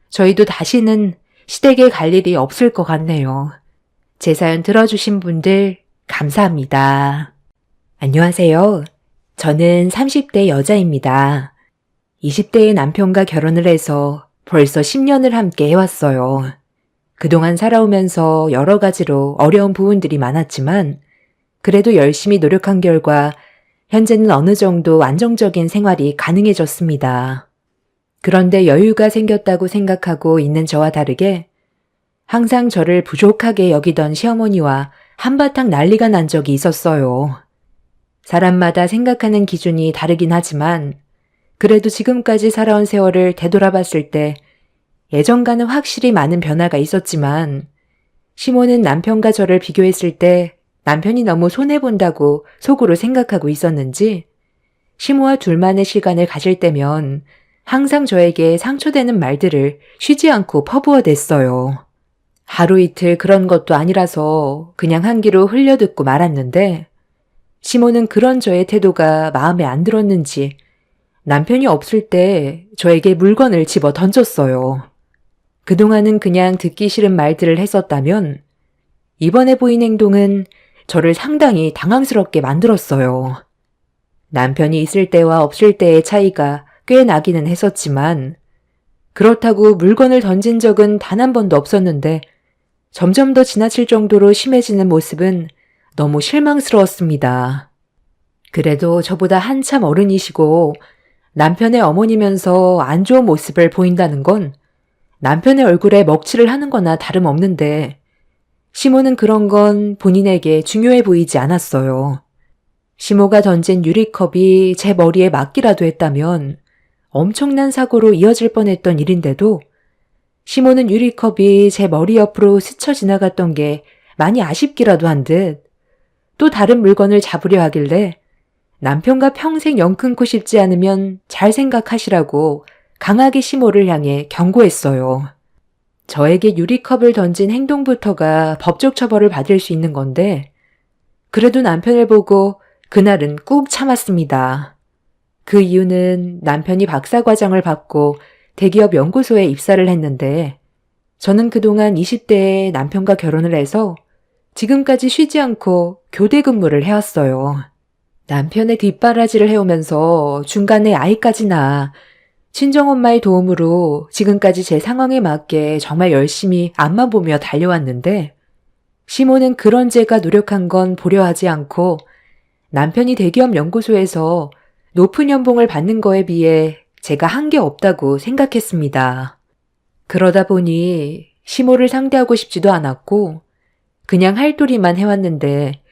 저희도 다시는 시댁에 갈 일이 없을 것 같네요. 제 사연 들어주신 분들 감사합니다. 안녕하세요. 저는 30대 여자입니다. 20대의 남편과 결혼을 해서 벌써 10년을 함께 해왔어요. 그동안 살아오면서 여러 가지로 어려운 부분들이 많았지만 그래도 열심히 노력한 결과 현재는 어느 정도 안정적인 생활이 가능해졌습니다. 그런데 여유가 생겼다고 생각하고 있는 저와 다르게 항상 저를 부족하게 여기던 시어머니와 한바탕 난리가 난 적이 있었어요. 사람마다 생각하는 기준이 다르긴 하지만 그래도 지금까지 살아온 세월을 되돌아봤을 때 예전과는 확실히 많은 변화가 있었지만 시모는 남편과 저를 비교했을 때 남편이 너무 손해본다고 속으로 생각하고 있었는지 시모와 둘만의 시간을 가질 때면 항상 저에게 상처되는 말들을 쉬지 않고 퍼부어댔어요. 하루 이틀 그런 것도 아니라서 그냥 한 귀로 흘려듣고 말았는데 시모는 그런 저의 태도가 마음에 안 들었는지 남편이 없을 때 저에게 물건을 집어 던졌어요. 그동안은 그냥 듣기 싫은 말들을 했었다면 이번에 보인 행동은 저를 상당히 당황스럽게 만들었어요. 남편이 있을 때와 없을 때의 차이가 꽤 나기는 했었지만 그렇다고 물건을 던진 적은 단 한 번도 없었는데 점점 더 지나칠 정도로 심해지는 모습은 너무 실망스러웠습니다. 그래도 저보다 한참 어른이시고 남편의 어머니면서 안 좋은 모습을 보인다는 건 남편의 얼굴에 먹칠을 하는 거나 다름없는데 시모는 그런 건 본인에게 중요해 보이지 않았어요. 시모가 던진 유리컵이 제 머리에 맞기라도 했다면 엄청난 사고로 이어질 뻔했던 일인데도 시모는 유리컵이 제 머리 옆으로 스쳐 지나갔던 게 많이 아쉽기라도 한 듯 또 다른 물건을 잡으려 하길래 남편과 평생 영 끊고 싶지 않으면 잘 생각하시라고 강하게 시모를 향해 경고했어요. 저에게 유리컵을 던진 행동부터가 법적 처벌을 받을 수 있는 건데 그래도 남편을 보고 그날은 꾹 참았습니다. 그 이유는 남편이 박사과정을 받고 대기업 연구소에 입사를 했는데 저는 그동안 20대에 남편과 결혼을 해서 지금까지 쉬지 않고 교대 근무를 해왔어요. 남편의 뒷바라지를 해오면서 중간에 아이까지 낳아 친정엄마의 도움으로 지금까지 제 상황에 맞게 정말 열심히 앞만 보며 달려왔는데 시모는 그런 제가 노력한 건 보려 하지 않고 남편이 대기업 연구소에서 높은 연봉을 받는 거에 비해 제가 한 게 없다고 생각했습니다. 그러다 보니 시모를 상대하고 싶지도 않았고 그냥 할도리만 해왔는데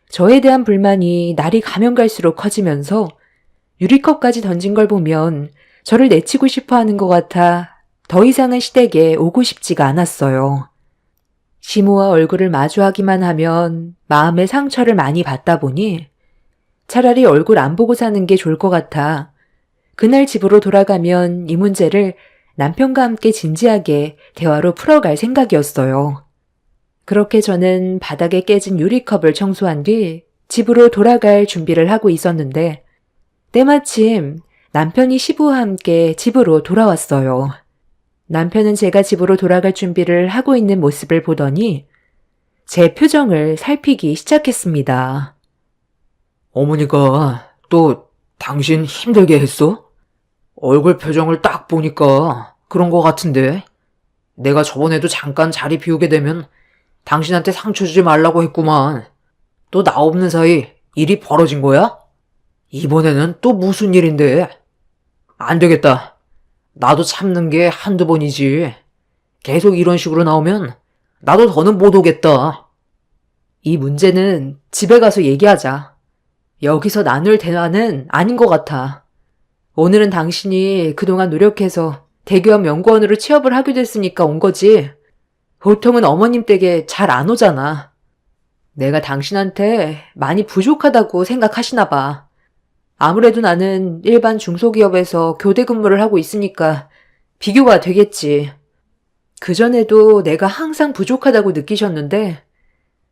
저에 대한 불만이 날이 가면 갈수록 커지면서 유리컵까지 던진 걸 보면 저를 내치고 싶어 하는 것 같아 더 이상은 시댁에 오고 싶지가 않았어요. 시모와 얼굴을 마주하기만 하면 마음의 상처를 많이 받다 보니 차라리 얼굴 안 보고 사는 게 좋을 것 같아 그날 집으로 돌아가면 이 문제를 남편과 함께 진지하게 대화로 풀어갈 생각이었어요. 그렇게 저는 바닥에 깨진 유리컵을 청소한 뒤 집으로 돌아갈 준비를 하고 있었는데 때마침 남편이 시부와 함께 집으로 돌아왔어요. 남편은 제가 집으로 돌아갈 준비를 하고 있는 모습을 보더니 제 표정을 살피기 시작했습니다. 어머니가 또 당신 힘들게 했어? 얼굴 표정을 딱 보니까 그런 거 같은데. 내가 저번에도 잠깐 자리 비우게 되면 당신한테 상처 주지 말라고 했구만. 또 나 없는 사이 일이 벌어진 거야? 이번에는 또 무슨 일인데? 안 되겠다. 나도 참는 게 한두 번이지. 계속 이런 식으로 나오면 나도 더는 못 오겠다. 이 문제는 집에 가서 얘기하자. 여기서 나눌 대화는 아닌 것 같아. 오늘은 당신이 그동안 노력해서 대기업 연구원으로 취업을 하게 됐으니까 온 거지. 보통은 어머님 댁에 잘 안 오잖아. 내가 당신한테 많이 부족하다고 생각하시나 봐. 아무래도 나는 일반 중소기업에서 교대 근무를 하고 있으니까 비교가 되겠지. 그전에도 내가 항상 부족하다고 느끼셨는데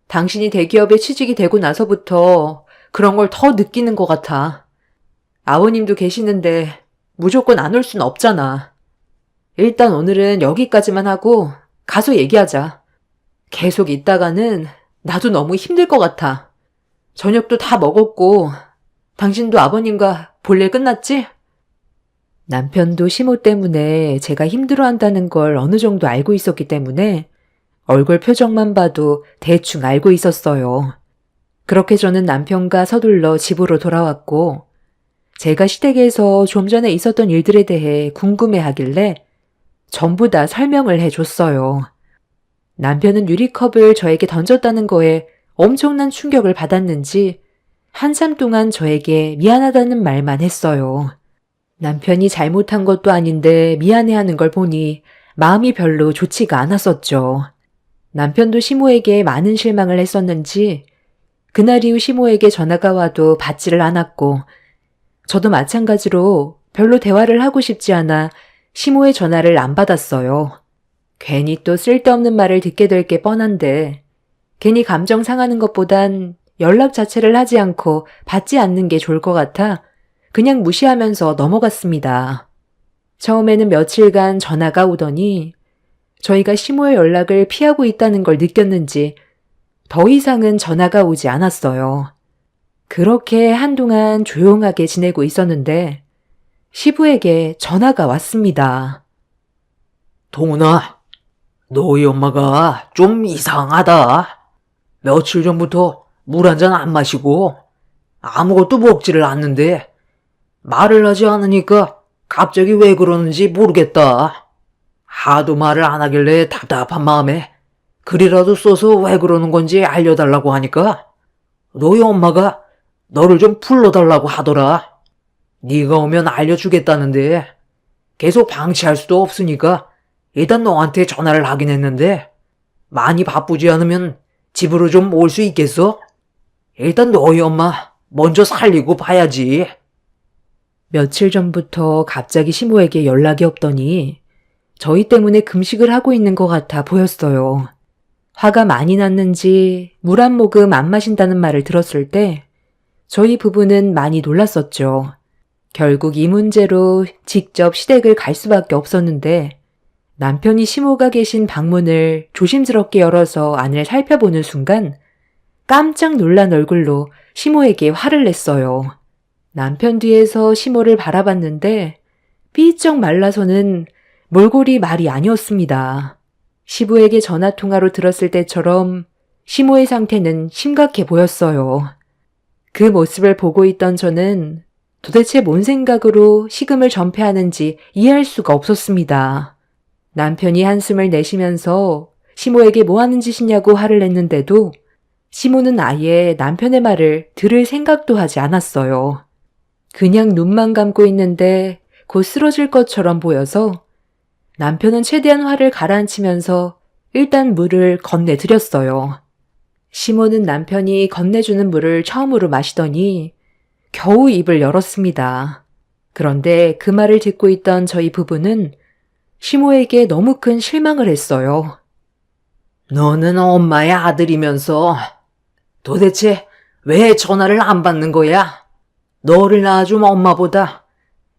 당신이 대기업에 취직이 되고 나서부터 그런 걸 더 느끼는 것 같아. 아버님도 계시는데 무조건 안 올 순 없잖아. 일단 오늘은 여기까지만 하고 가서 얘기하자. 계속 있다가는 나도 너무 힘들 것 같아. 저녁도 다 먹었고 당신도 아버님과 볼일 끝났지? 남편도 시모 때문에 제가 힘들어한다는 걸 어느 정도 알고 있었기 때문에 얼굴 표정만 봐도 대충 알고 있었어요. 그렇게 저는 남편과 서둘러 집으로 돌아왔고 제가 시댁에서 좀 전에 있었던 일들에 대해 궁금해하길래 전부 다 설명을 해줬어요. 남편은 유리컵을 저에게 던졌다는 거에 엄청난 충격을 받았는지 한참 동안 저에게 미안하다는 말만 했어요. 남편이 잘못한 것도 아닌데 미안해하는 걸 보니 마음이 별로 좋지가 않았었죠. 남편도 시모에게 많은 실망을 했었는지 그날 이후 시모에게 전화가 와도 받지를 않았고 저도 마찬가지로 별로 대화를 하고 싶지 않아 시모의 전화를 안 받았어요. 괜히 또 쓸데없는 말을 듣게 될 게 뻔한데 괜히 감정 상하는 것보단 연락 자체를 하지 않고 받지 않는 게 좋을 것 같아 그냥 무시하면서 넘어갔습니다. 처음에는 며칠간 전화가 오더니 저희가 시모의 연락을 피하고 있다는 걸 느꼈는지 더 이상은 전화가 오지 않았어요. 그렇게 한동안 조용하게 지내고 있었는데 시부에게 전화가 왔습니다. 동훈아, 너희 엄마가 좀 이상하다. 며칠 전부터 물 한 잔 안 마시고 아무것도 먹지를 않는데 말을 하지 않으니까 갑자기 왜 그러는지 모르겠다. 하도 말을 안 하길래 답답한 마음에 글이라도 써서 왜 그러는 건지 알려달라고 하니까 너희 엄마가 너를 좀 불러달라고 하더라. 네가 오면 알려주겠다는데 계속 방치할 수도 없으니까 일단 너한테 전화를 하긴 했는데 많이 바쁘지 않으면 집으로 좀 올 수 있겠어? 일단 너희 엄마 먼저 살리고 봐야지. 며칠 전부터 갑자기 시모에게 연락이 없더니 저희 때문에 금식을 하고 있는 것 같아 보였어요. 화가 많이 났는지 물 한 모금 안 마신다는 말을 들었을 때 저희 부부는 많이 놀랐었죠. 결국 이 문제로 직접 시댁을 갈 수밖에 없었는데 남편이 시모가 계신 방문을 조심스럽게 열어서 안을 살펴보는 순간 깜짝 놀란 얼굴로 시모에게 화를 냈어요. 남편 뒤에서 시모를 바라봤는데 삐쩍 말라서는 몰골이 말이 아니었습니다. 시부에게 전화통화로 들었을 때처럼 시모의 상태는 심각해 보였어요. 그 모습을 보고 있던 저는 도대체 뭔 생각으로 시금을 전폐하는지 이해할 수가 없었습니다. 남편이 한숨을 내쉬면서 시모에게 뭐 하는 짓이냐고 화를 냈는데도 시모는 아예 남편의 말을 들을 생각도 하지 않았어요. 그냥 눈만 감고 있는데 곧 쓰러질 것처럼 보여서 남편은 최대한 화를 가라앉히면서 일단 물을 건네드렸어요. 시모는 남편이 건네주는 물을 처음으로 마시더니 겨우 입을 열었습니다. 그런데 그 말을 듣고 있던 저희 부부는 시모에게 너무 큰 실망을 했어요. 너는 엄마의 아들이면서 도대체 왜 전화를 안 받는 거야? 너를 낳아준 엄마보다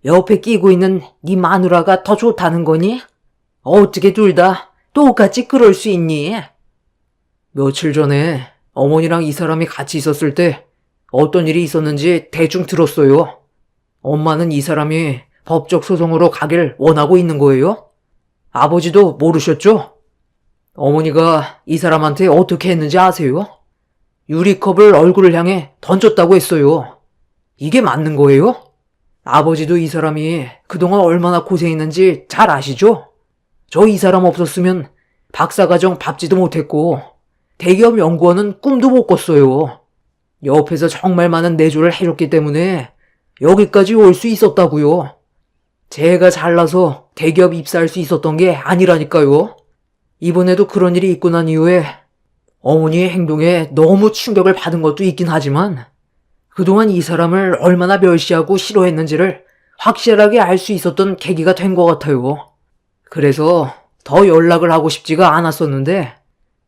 옆에 끼고 있는 네 마누라가 더 좋다는 거니? 어떻게 둘 다 똑같이 그럴 수 있니? 며칠 전에 어머니랑 이 사람이 같이 있었을 때 어떤 일이 있었는지 대충 들었어요. 엄마는 이 사람이 법적 소송으로 가길 원하고 있는 거예요? 아버지도 모르셨죠? 어머니가 이 사람한테 어떻게 했는지 아세요? 유리컵을 얼굴을 향해 던졌다고 했어요. 이게 맞는 거예요? 아버지도 이 사람이 그동안 얼마나 고생했는지 잘 아시죠? 저 이 사람 없었으면 박사과정 밟지도 못했고 대기업 연구원은 꿈도 못 꿨어요. 옆에서 정말 많은 내조를 해줬기 때문에 여기까지 올 수 있었다고요. 제가 잘나서 대기업 입사할 수 있었던 게 아니라니까요. 이번에도 그런 일이 있고 난 이후에 어머니의 행동에 너무 충격을 받은 것도 있긴 하지만 그동안 이 사람을 얼마나 멸시하고 싫어했는지를 확실하게 알 수 있었던 계기가 된 것 같아요. 그래서 더 연락을 하고 싶지가 않았었는데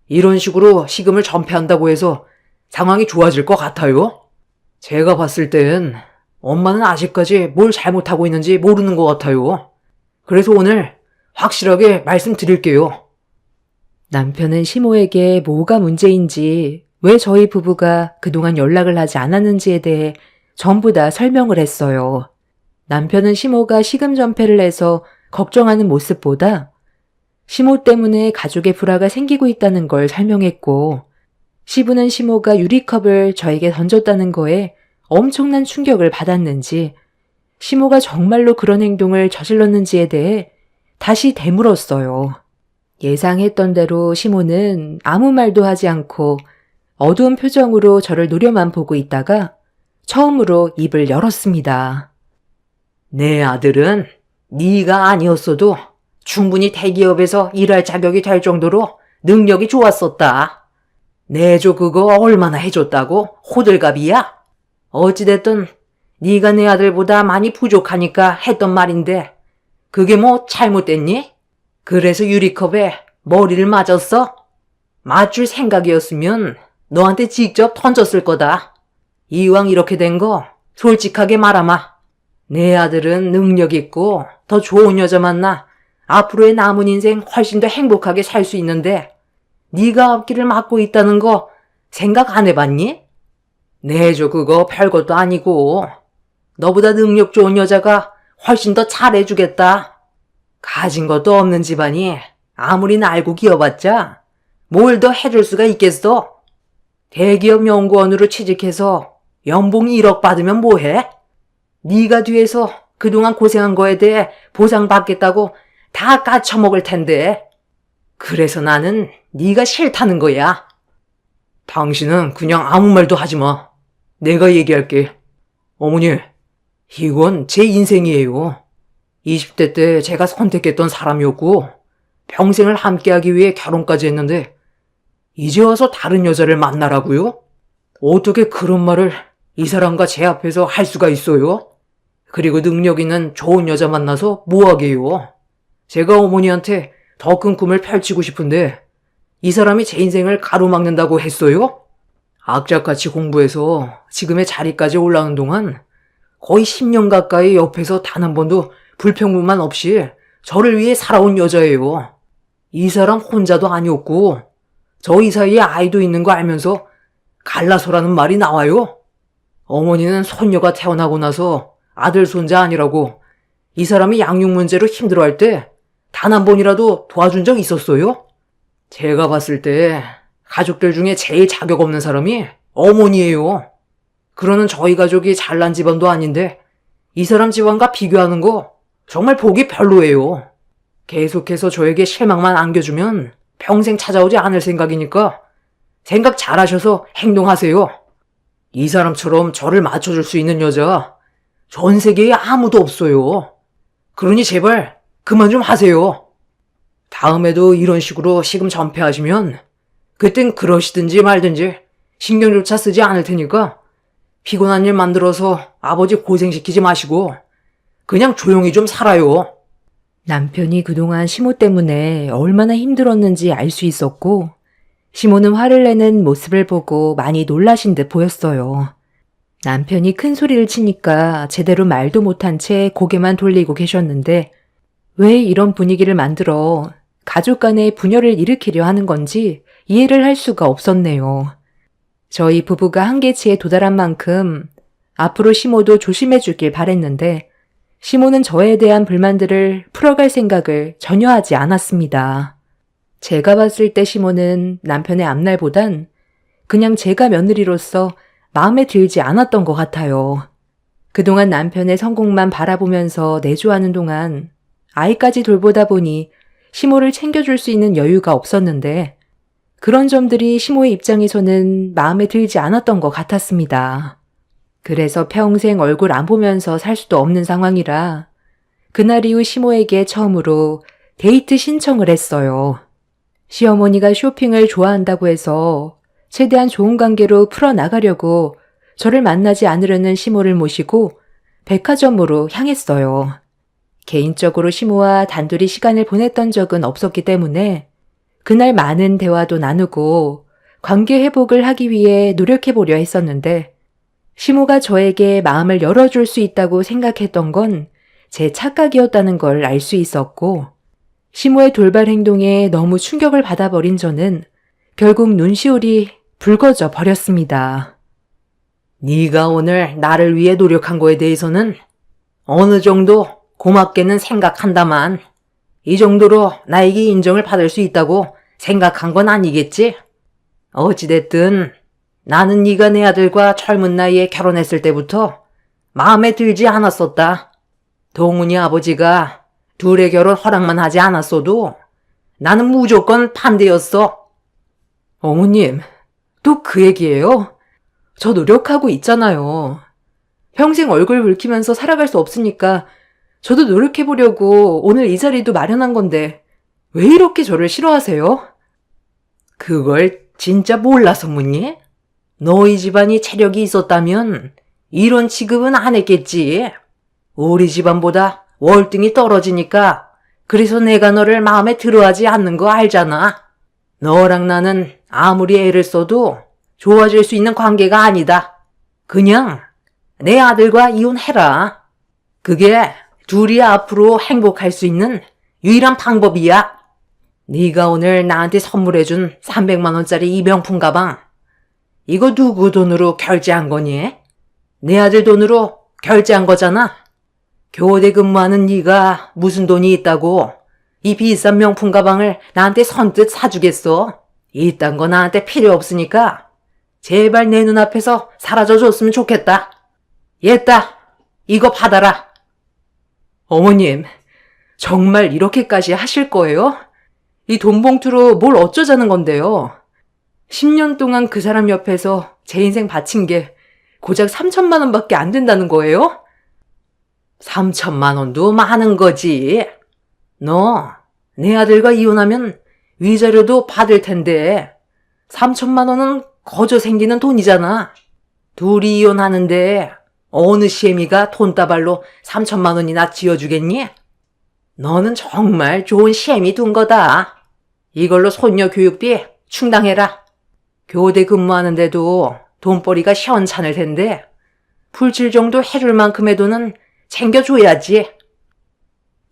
이런 식으로 시금을 전폐한다고 해서 상황이 좋아질 것 같아요? 제가 봤을 땐 엄마는 아직까지 뭘 잘못하고 있는지 모르는 것 같아요. 그래서 오늘 확실하게 말씀드릴게요. 남편은 시모에게 뭐가 문제인지, 왜 저희 부부가 그동안 연락을 하지 않았는지에 대해 전부 다 설명을 했어요. 남편은 시모가 시금 전폐를 해서 걱정하는 모습보다 시모 때문에 가족의 불화가 생기고 있다는 걸 설명했고, 시부는 시모가 유리컵을 저에게 던졌다는 거에 엄청난 충격을 받았는지, 시모가 정말로 그런 행동을 저질렀는지에 대해 다시 되물었어요. 예상했던 대로 시모는 아무 말도 하지 않고 어두운 표정으로 저를 노려만 보고 있다가 처음으로 입을 열었습니다. 내 아들은 네가 아니었어도 충분히 대기업에서 일할 자격이 될 정도로 능력이 좋았었다. 내조 그거 얼마나 해줬다고 호들갑이야? 어찌됐든 네가 내 아들보다 많이 부족하니까 했던 말인데 그게 뭐 잘못됐니? 그래서 유리컵에 머리를 맞았어? 맞출 생각이었으면 너한테 직접 던졌을 거다. 이왕 이렇게 된 거 솔직하게 말하마. 내 아들은 능력 있고 더 좋은 여자 만나 앞으로의 남은 인생 훨씬 더 행복하게 살 수 있는데 네가 앞길을 막고 있다는 거 생각 안 해봤니? 내조 그거 별것도 아니고 너보다 능력 좋은 여자가 훨씬 더 잘해주겠다. 가진 것도 없는 집안이 아무리 날고 기어봤자 뭘 더 해줄 수가 있겠어? 대기업 연구원으로 취직해서 연봉 1억 받으면 뭐해? 네가 뒤에서 그동안 고생한 거에 대해 보상받겠다고 다 까쳐먹을 텐데. 그래서 나는 네가 싫다는 거야. 당신은 그냥 아무 말도 하지 마. 내가 얘기할게. 어머니, 이건 제 인생이에요. 20대 때 제가 선택했던 사람이었고 평생을 함께하기 위해 결혼까지 했는데 이제 와서 다른 여자를 만나라고요? 어떻게 그런 말을 이 사람과 제 앞에서 할 수가 있어요? 그리고 능력 있는 좋은 여자 만나서 뭐하게요? 제가 어머니한테 더 큰 꿈을 펼치고 싶은데 이 사람이 제 인생을 가로막는다고 했어요? 악착같이 공부해서 지금의 자리까지 올라오는 동안 거의 10년 가까이 옆에서 단 한 번도 불평불만 없이 저를 위해 살아온 여자예요. 이 사람 혼자도 아니었고 저희 사이에 아이도 있는 거 알면서 갈라서라는 말이 나와요? 어머니는 손녀가 태어나고 나서 아들 손자 아니라고 이 사람이 양육 문제로 힘들어할 때 단 한 번이라도 도와준 적 있었어요? 제가 봤을 때 가족들 중에 제일 자격 없는 사람이 어머니예요. 그러는 저희 가족이 잘난 집안도 아닌데 이 사람 집안과 비교하는 거 정말 보기 별로예요. 계속해서 저에게 실망만 안겨주면 평생 찾아오지 않을 생각이니까 생각 잘하셔서 행동하세요. 이 사람처럼 저를 맞춰줄 수 있는 여자 전 세계에 아무도 없어요. 그러니 제발 그만 좀 하세요. 다음에도 이런 식으로 시금 전폐하시면 그땐 그러시든지 말든지 신경조차 쓰지 않을 테니까 피곤한 일 만들어서 아버지 고생시키지 마시고 그냥 조용히 좀 살아요. 남편이 그동안 시모 때문에 얼마나 힘들었는지 알 수 있었고, 시모는 화를 내는 모습을 보고 많이 놀라신 듯 보였어요. 남편이 큰 소리를 치니까 제대로 말도 못한 채 고개만 돌리고 계셨는데, 왜 이런 분위기를 만들어 가족 간의 분열을 일으키려 하는 건지 이해를 할 수가 없었네요. 저희 부부가 한계치에 도달한 만큼 앞으로 시모도 조심해 주길 바랬는데, 시모는 저에 대한 불만들을 풀어갈 생각을 전혀 하지 않았습니다. 제가 봤을 때 시모는 남편의 앞날보단 그냥 제가 며느리로서 마음에 들지 않았던 것 같아요. 그동안 남편의 성공만 바라보면서 내조하는 동안 아이까지 돌보다 보니 시모를 챙겨줄 수 있는 여유가 없었는데, 그런 점들이 시모의 입장에서는 마음에 들지 않았던 것 같았습니다. 그래서 평생 얼굴 안 보면서 살 수도 없는 상황이라 그날 이후 시모에게 처음으로 데이트 신청을 했어요. 시어머니가 쇼핑을 좋아한다고 해서 최대한 좋은 관계로 풀어나가려고 저를 만나지 않으려는 시모를 모시고 백화점으로 향했어요. 개인적으로 시모와 단둘이 시간을 보냈던 적은 없었기 때문에 그날 많은 대화도 나누고 관계 회복을 하기 위해 노력해보려 했었는데, 시모가 저에게 마음을 열어줄 수 있다고 생각했던 건 제 착각이었다는 걸 알 수 있었고, 시모의 돌발 행동에 너무 충격을 받아버린 저는 결국 눈시울이 붉어져 버렸습니다. 네가 오늘 나를 위해 노력한 거에 대해서는 어느 정도 고맙게는 생각한다만 이 정도로 나에게 인정을 받을 수 있다고 생각한 건 아니겠지? 어찌됐든 나는 네가 내 아들과 젊은 나이에 결혼했을 때부터 마음에 들지 않았었다. 동훈이 아버지가 둘의 결혼 허락만 하지 않았어도 나는 무조건 반대였어. 어머님, 또 그 얘기예요? 저 노력하고 있잖아요. 평생 얼굴 붉히면서 살아갈 수 없으니까 저도 노력해보려고 오늘 이 자리도 마련한 건데 왜 이렇게 저를 싫어하세요? 그걸 진짜 몰라서 묻니? 너희 집안이 체력이 있었다면 이런 취급은 안 했겠지. 우리 집안보다 월등히 떨어지니까 그래서 내가 너를 마음에 들어하지 않는 거 알잖아. 너랑 나는 아무리 애를 써도 좋아질 수 있는 관계가 아니다. 그냥 내 아들과 이혼해라. 그게 둘이 앞으로 행복할 수 있는 유일한 방법이야. 네가 오늘 나한테 선물해준 300만 원짜리 이 명품 가방, 이거 누구 돈으로 결제한 거니? 내 아들 돈으로 결제한 거잖아. 교대 근무하는 네가 무슨 돈이 있다고 이 비싼 명품 가방을 나한테 선뜻 사주겠어? 이딴 거 나한테 필요 없으니까 제발 내 눈앞에서 사라져줬으면 좋겠다. 얘따, 이거 받아라. 어머님, 정말 이렇게까지 하실 거예요? 이 돈 봉투로 뭘 어쩌자는 건데요? 10년 동안 그 사람 옆에서 제 인생 바친 게 고작 3천만 원밖에 안 된다는 거예요? 3천만 원도 많은 거지. 너 내 아들과 이혼하면 위자료도 받을 텐데 3천만 원은 거저 생기는 돈이잖아. 둘이 이혼하는데 어느 시애미가 돈다발로 3천만 원이나 지어주겠니? 너는 정말 좋은 시애미 둔 거다. 이걸로 손녀 교육비 충당해라. 교대 근무하는데도 돈벌이가 시원찮을 텐데 풀칠 정도 해줄 만큼의 돈은 챙겨줘야지.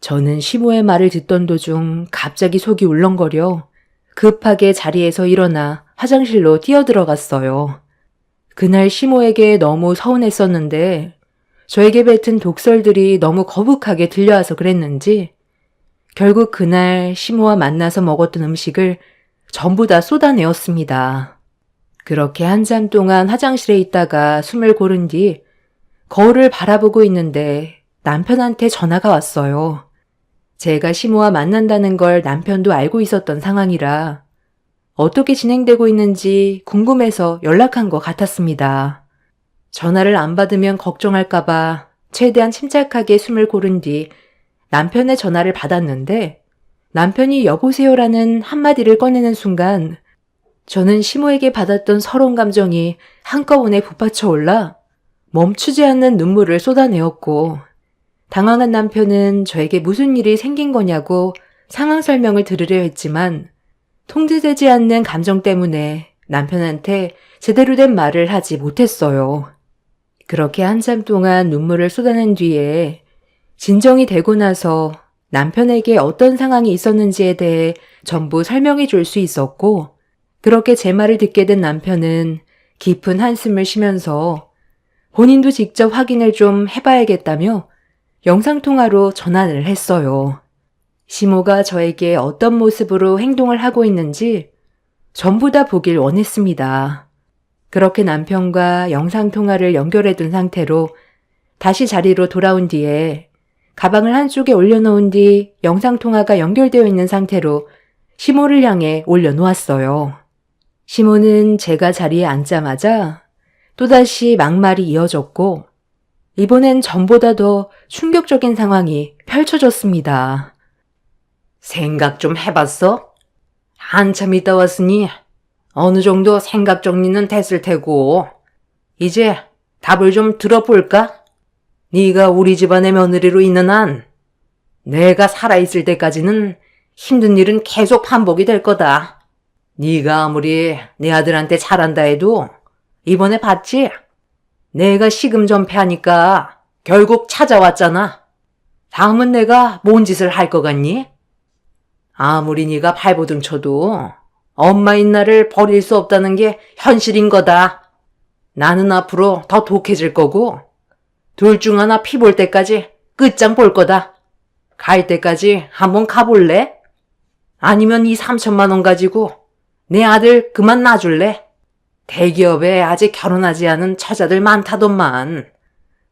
저는 시모의 말을 듣던 도중 갑자기 속이 울렁거려 급하게 자리에서 일어나 화장실로 뛰어들어갔어요. 그날 시모에게 너무 서운했었는데 저에게 뱉은 독설들이 너무 거북하게 들려와서 그랬는지 결국 그날 시모와 만나서 먹었던 음식을 전부 다 쏟아내었습니다. 그렇게 한참 동안 화장실에 있다가 숨을 고른 뒤 거울을 바라보고 있는데 남편한테 전화가 왔어요. 제가 시모와 만난다는 걸 남편도 알고 있었던 상황이라 어떻게 진행되고 있는지 궁금해서 연락한 것 같았습니다. 전화를 안 받으면 걱정할까봐 최대한 침착하게 숨을 고른 뒤 남편의 전화를 받았는데 남편이 여보세요라는 한마디를 꺼내는 순간 저는 시모에게 받았던 서러운 감정이 한꺼번에 북받쳐 올라 멈추지 않는 눈물을 쏟아내었고 당황한 남편은 저에게 무슨 일이 생긴 거냐고 상황 설명을 들으려 했지만 통제되지 않는 감정 때문에 남편한테 제대로 된 말을 하지 못했어요. 그렇게 한참 동안 눈물을 쏟아낸 뒤에 진정이 되고 나서 남편에게 어떤 상황이 있었는지에 대해 전부 설명해 줄 수 있었고 그렇게 제 말을 듣게 된 남편은 깊은 한숨을 쉬면서 본인도 직접 확인을 좀 해봐야겠다며 영상통화로 전화를 했어요. 시모가 저에게 어떤 모습으로 행동을 하고 있는지 전부 다 보길 원했습니다. 그렇게 남편과 영상통화를 연결해둔 상태로 다시 자리로 돌아온 뒤에 가방을 한쪽에 올려놓은 뒤 영상통화가 연결되어 있는 상태로 시모를 향해 올려놓았어요. 시모는 제가 자리에 앉자마자 또다시 막말이 이어졌고 이번엔 전보다 더 충격적인 상황이 펼쳐졌습니다. 생각 좀 해봤어? 한참 있다 왔으니 어느 정도 생각 정리는 됐을 테고 이제 답을 좀 들어볼까? 네가 우리 집안의 며느리로 있는 한 내가 살아있을 때까지는 힘든 일은 계속 반복이 될 거다. 네가 아무리 내 아들한테 잘한다 해도 이번에 봤지? 내가 시금 전폐하니까 결국 찾아왔잖아. 다음은 내가 뭔 짓을 할 것 같니? 아무리 네가 발버둥 쳐도 엄마인 나를 버릴 수 없다는 게 현실인 거다. 나는 앞으로 더 독해질 거고 둘 중 하나 피 볼 때까지 끝장 볼 거다. 갈 때까지 한번 가볼래? 아니면 이 3천만 원 가지고 내 아들 그만 놔줄래? 대기업에 아직 결혼하지 않은 처자들 많다더만.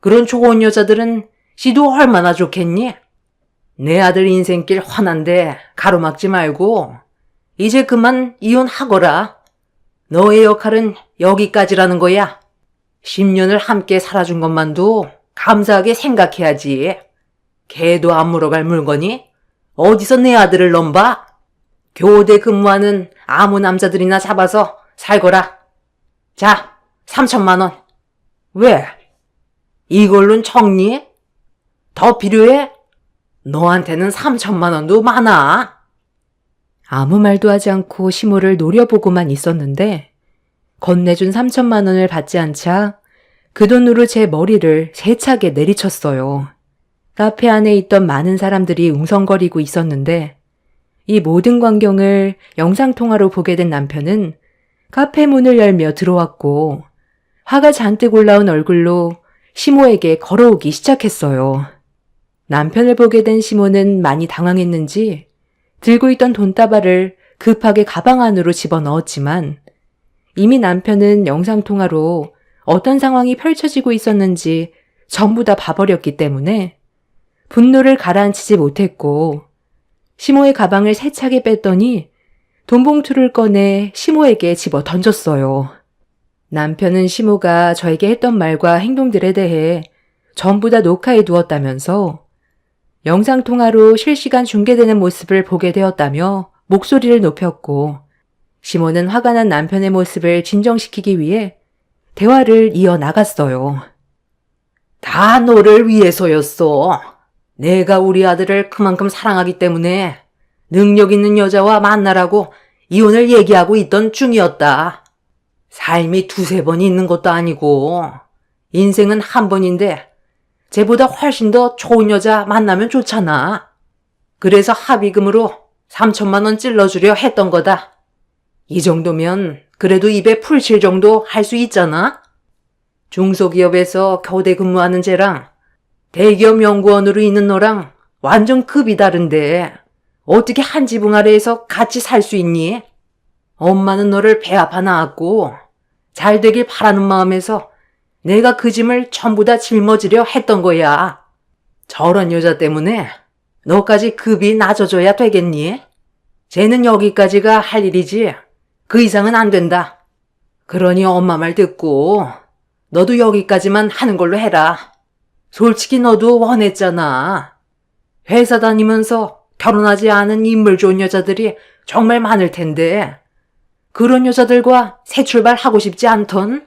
그런 좋은 여자들은 시도 얼마나 좋겠니? 내 아들 인생길 환한데 가로막지 말고 이제 그만 이혼하거라. 너의 역할은 여기까지라는 거야. 10년을 함께 살아준 것만도 감사하게 생각해야지. 개도 안 물어갈 물건이 어디서 내 아들을 넘봐? 교대 근무하는 아무 남자들이나 잡아서 살거라. 자, 3천만 원. 왜? 이걸로는 정리해? 더 필요해? 너한테는 3천만 원도 많아. 아무 말도 하지 않고 시모를 노려보고만 있었는데 건네준 3천만 원을 받지 않자 그 돈으로 제 머리를 세차게 내리쳤어요. 카페 안에 있던 많은 사람들이 웅성거리고 있었는데 이 모든 광경을 영상통화로 보게 된 남편은 카페 문을 열며 들어왔고 화가 잔뜩 올라온 얼굴로 시모에게 걸어오기 시작했어요. 남편을 보게 된 시모는 많이 당황했는지 들고 있던 돈다발을 급하게 가방 안으로 집어넣었지만 이미 남편은 영상통화로 어떤 상황이 펼쳐지고 있었는지 전부 다 봐버렸기 때문에 분노를 가라앉히지 못했고 시모의 가방을 세차게 뺐더니 돈봉투를 꺼내 시모에게 집어 던졌어요. 남편은 시모가 저에게 했던 말과 행동들에 대해 전부 다 녹화해 두었다면서 영상통화로 실시간 중계되는 모습을 보게 되었다며 목소리를 높였고 시모는 화가 난 남편의 모습을 진정시키기 위해 대화를 이어나갔어요. 다 너를 위해서였어. 내가 우리 아들을 그만큼 사랑하기 때문에 능력 있는 여자와 만나라고 이혼을 얘기하고 있던 중이었다. 삶이 두세 번이 있는 것도 아니고 인생은 한 번인데 쟤보다 훨씬 더 좋은 여자 만나면 좋잖아. 그래서 합의금으로 3천만 원 찔러주려 했던 거다. 이 정도면 그래도 입에 풀칠 정도 할 수 있잖아. 중소기업에서 교대 근무하는 쟤랑 대기업 연구원으로 있는 너랑 완전 급이 다른데 어떻게 한 지붕 아래에서 같이 살 수 있니? 엄마는 너를 배 아파 낳았고 잘 되길 바라는 마음에서 내가 그 짐을 전부 다 짊어지려 했던 거야. 저런 여자 때문에 너까지 급이 낮아져야 되겠니? 쟤는 여기까지가 할 일이지 그 이상은 안 된다. 그러니 엄마 말 듣고 너도 여기까지만 하는 걸로 해라. 솔직히 너도 원했잖아. 회사 다니면서 결혼하지 않은 인물 좋은 여자들이 정말 많을 텐데 그런 여자들과 새 출발하고 싶지 않던?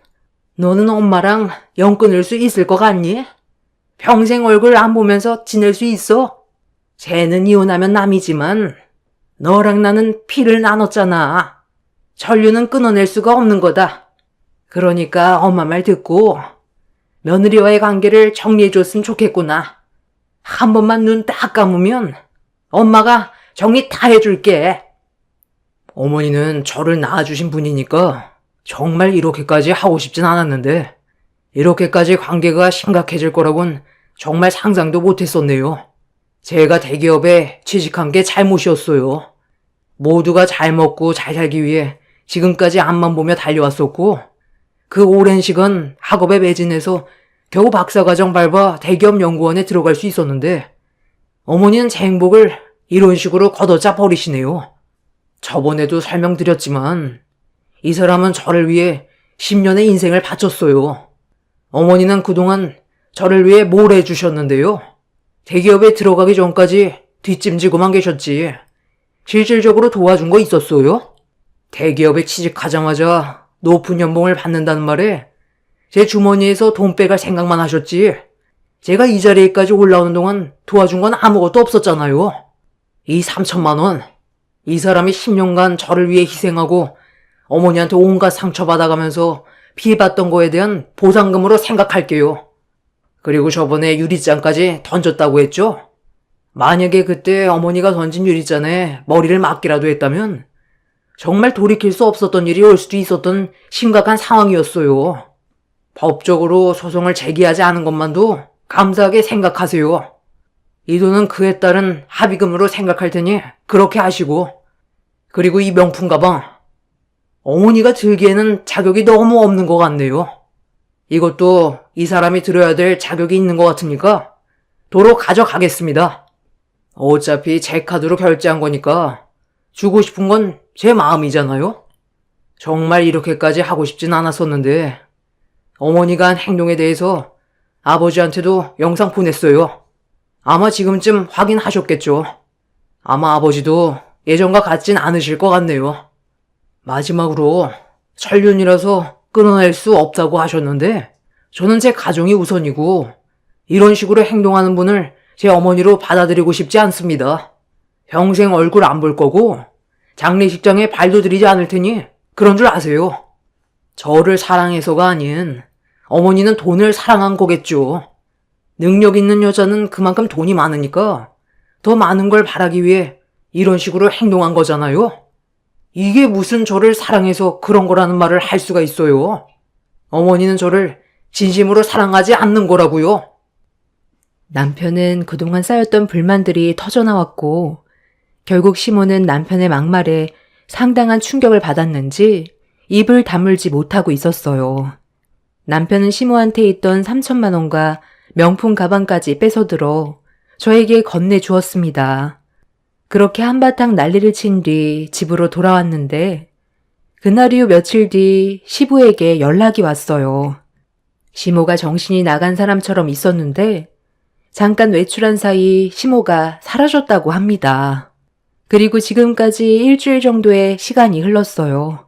너는 엄마랑 연 끊을 수 있을 것 같니? 평생 얼굴 안 보면서 지낼 수 있어? 쟤는 이혼하면 남이지만 너랑 나는 피를 나눴잖아. 전류는 끊어낼 수가 없는 거다. 그러니까 엄마 말 듣고 며느리와의 관계를 정리해줬으면 좋겠구나. 한 번만 눈 딱 감으면 엄마가 정리 다 해줄게. 어머니는 저를 낳아주신 분이니까 정말 이렇게까지 하고 싶진 않았는데 이렇게까지 관계가 심각해질 거라곤 정말 상상도 못했었네요. 제가 대기업에 취직한 게 잘못이었어요. 모두가 잘 먹고 잘 살기 위해 지금까지 앞만 보며 달려왔었고 그 오랜 시간 학업에 매진해서 겨우 박사과정 밟아 대기업 연구원에 들어갈 수 있었는데 어머니는 제 행복을 이런 식으로 걷어짜 버리시네요. 저번에도 설명드렸지만 이 사람은 저를 위해 10년의 인생을 바쳤어요. 어머니는 그동안 저를 위해 뭘 해주셨는데요. 대기업에 들어가기 전까지 뒷짐지고만 계셨지. 실질적으로 도와준 거 있었어요? 대기업에 취직하자마자 높은 연봉을 받는다는 말에 제 주머니에서 돈 빼갈 생각만 하셨지. 제가 이 자리에까지 올라오는 동안 도와준 건 아무것도 없었잖아요. 이 3천만 원, 이 사람이 10년간 저를 위해 희생하고 어머니한테 온갖 상처받아가면서 피해봤던 거에 대한 보상금으로 생각할게요. 그리고 저번에 유리잔까지 던졌다고 했죠? 만약에 그때 어머니가 던진 유리잔에 머리를 맞기라도 했다면 정말 돌이킬 수 없었던 일이 올 수도 있었던 심각한 상황이었어요. 법적으로 소송을 제기하지 않은 것만도 감사하게 생각하세요. 이 돈은 그에 따른 합의금으로 생각할 테니 그렇게 하시고. 그리고 이 명품 가방, 어머니가 들기에는 자격이 너무 없는 것 같네요. 이것도 이 사람이 들어야 될 자격이 있는 것 같으니까 도로 가져가겠습니다. 어차피 제 카드로 결제한 거니까 주고 싶은 건 제 마음이잖아요. 정말 이렇게까지 하고 싶진 않았었는데 어머니가 한 행동에 대해서 아버지한테도 영상 보냈어요. 아마 지금쯤 확인하셨겠죠. 아마 아버지도 예전과 같진 않으실 것 같네요. 마지막으로 천륜이라서 끊어낼 수 없다고 하셨는데 저는 제 가정이 우선이고 이런 식으로 행동하는 분을 제 어머니로 받아들이고 싶지 않습니다. 평생 얼굴 안 볼 거고 장례식장에 발도 들이지 않을 테니 그런 줄 아세요. 저를 사랑해서가 아닌 어머니는 돈을 사랑한 거겠죠. 능력 있는 여자는 그만큼 돈이 많으니까 더 많은 걸 바라기 위해 이런 식으로 행동한 거잖아요. 이게 무슨 저를 사랑해서 그런 거라는 말을 할 수가 있어요. 어머니는 저를 진심으로 사랑하지 않는 거라고요. 남편은 그동안 쌓였던 불만들이 터져나왔고 결국 시모는 남편의 막말에 상당한 충격을 받았는지 입을 다물지 못하고 있었어요. 남편은 시모한테 있던 3천만 원과 명품 가방까지 뺏어들어 저에게 건네주었습니다. 그렇게 한바탕 난리를 친 뒤 집으로 돌아왔는데 그날 이후 며칠 뒤 시부에게 연락이 왔어요. 시모가 정신이 나간 사람처럼 있었는데 잠깐 외출한 사이 시모가 사라졌다고 합니다. 그리고 지금까지 일주일 정도의 시간이 흘렀어요.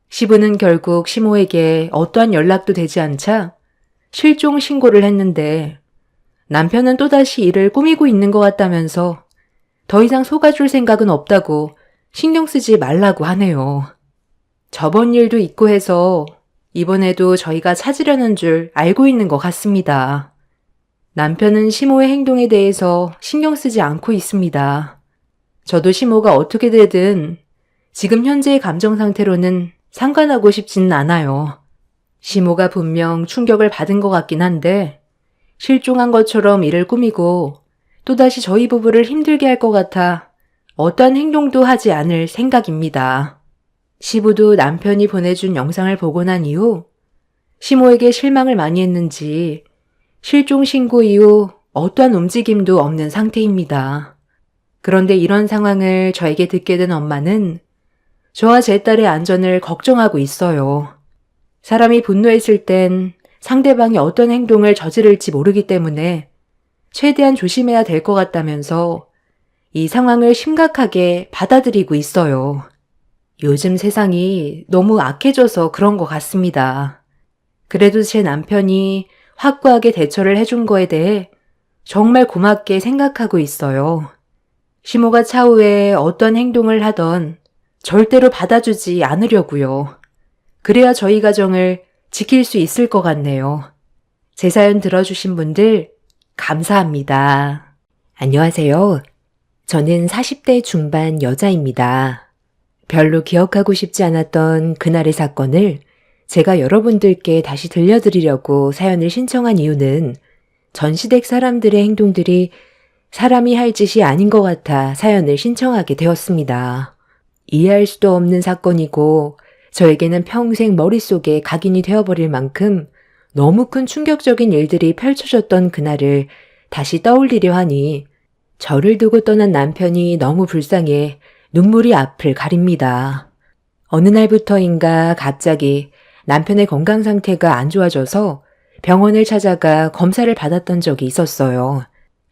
시부는 결국 시모에게 어떠한 연락도 되지 않자 실종 신고를 했는데 남편은 또다시 이를 꾸미고 있는 것 같다면서 더 이상 속아줄 생각은 없다고 신경 쓰지 말라고 하네요. 저번 일도 있고 해서 이번에도 저희가 찾으려는 줄 알고 있는 것 같습니다. 남편은 시모의 행동에 대해서 신경 쓰지 않고 있습니다. 저도 시모가 어떻게 되든 지금 현재의 감정 상태로는 상관하고 싶지는 않아요. 시모가 분명 충격을 받은 것 같긴 한데 실종한 것처럼 일을 꾸미고 또다시 저희 부부를 힘들게 할 것 같아 어떠한 행동도 하지 않을 생각입니다. 시부도 남편이 보내준 영상을 보고 난 이후 시모에게 실망을 많이 했는지 실종 신고 이후 어떠한 움직임도 없는 상태입니다. 그런데 이런 상황을 저에게 듣게 된 엄마는 저와 제 딸의 안전을 걱정하고 있어요. 사람이 분노했을 땐 상대방이 어떤 행동을 저지를지 모르기 때문에 최대한 조심해야 될 것 같다면서 이 상황을 심각하게 받아들이고 있어요. 요즘 세상이 너무 악해져서 그런 것 같습니다. 그래도 제 남편이 확고하게 대처를 해준 거에 대해 정말 고맙게 생각하고 있어요. 시모가 차후에 어떤 행동을 하던 절대로 받아주지 않으려고요. 그래야 저희 가정을 지킬 수 있을 것 같네요. 제 사연 들어주신 분들 감사합니다. 안녕하세요. 저는 40대 중반 여자입니다. 별로 기억하고 싶지 않았던 그날의 사건을 제가 여러분들께 다시 들려드리려고 사연을 신청한 이유는 전시댁 사람들의 행동들이 사람이 할 짓이 아닌 것 같아 사연을 신청하게 되었습니다. 이해할 수도 없는 사건이고 저에게는 평생 머릿속에 각인이 되어버릴 만큼 너무 큰 충격적인 일들이 펼쳐졌던 그날을 다시 떠올리려 하니 저를 두고 떠난 남편이 너무 불쌍해 눈물이 앞을 가립니다. 어느 날부터인가 갑자기 남편의 건강 상태가 안 좋아져서 병원을 찾아가 검사를 받았던 적이 있었어요.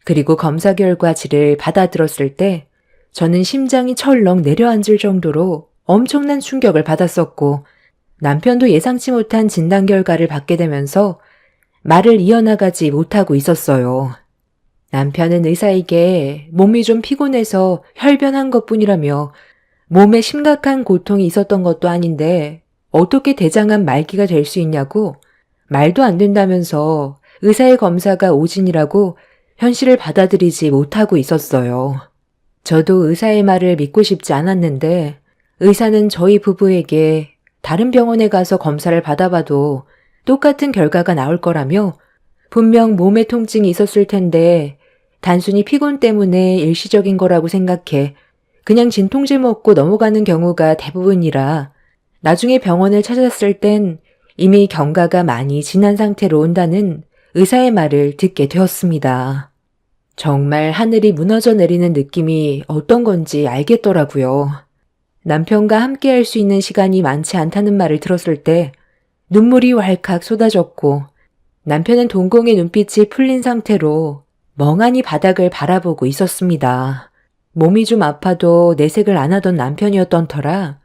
그리고 검사 결과지를 받아들었을 때 저는 심장이 철렁 내려앉을 정도로 엄청난 충격을 받았었고 남편도 예상치 못한 진단 결과를 받게 되면서 말을 이어나가지 못하고 있었어요. 남편은 의사에게 몸이 좀 피곤해서 혈변한 것뿐이라며 몸에 심각한 고통이 있었던 것도 아닌데 어떻게 대장암 말기가 될 수 있냐고 말도 안 된다면서 의사의 검사가 오진이라고 현실을 받아들이지 못하고 있었어요. 저도 의사의 말을 믿고 싶지 않았는데 의사는 저희 부부에게 다른 병원에 가서 검사를 받아봐도 똑같은 결과가 나올 거라며 분명 몸에 통증이 있었을 텐데 단순히 피곤 때문에 일시적인 거라고 생각해 그냥 진통제 먹고 넘어가는 경우가 대부분이라 나중에 병원을 찾았을 땐 이미 경과가 많이 지난 상태로 온다는 의사의 말을 듣게 되었습니다. 정말 하늘이 무너져 내리는 느낌이 어떤 건지 알겠더라고요. 남편과 함께 할 수 있는 시간이 많지 않다는 말을 들었을 때 눈물이 왈칵 쏟아졌고 남편은 동공의 눈빛이 풀린 상태로 멍하니 바닥을 바라보고 있었습니다. 몸이 좀 아파도 내색을 안 하던 남편이었던 터라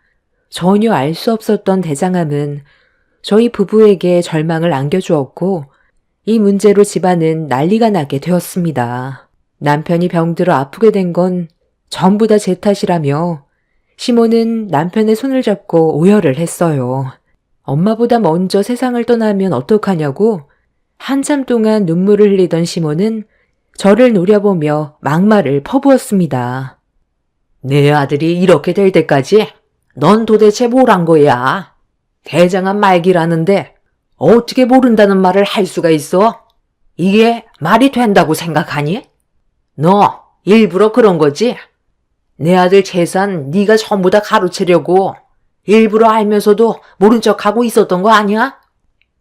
전혀 알 수 없었던 대장암은 저희 부부에게 절망을 안겨주었고 이 문제로 집안은 난리가 나게 되었습니다. 남편이 병들어 아프게 된 건 전부 다 제 탓이라며 시모는 남편의 손을 잡고 오열을 했어요. 엄마보다 먼저 세상을 떠나면 어떡하냐고 한참 동안 눈물을 흘리던 시모는 저를 노려보며 막말을 퍼부었습니다. 내 아들이 이렇게 될 때까지 넌 도대체 뭘 한 거야? 대장암 말기라는데 어떻게 모른다는 말을 할 수가 있어? 이게 말이 된다고 생각하니? 너 일부러 그런 거지? 내 아들 재산 네가 전부 다 가로채려고 일부러 알면서도 모른 척하고 있었던 거 아니야?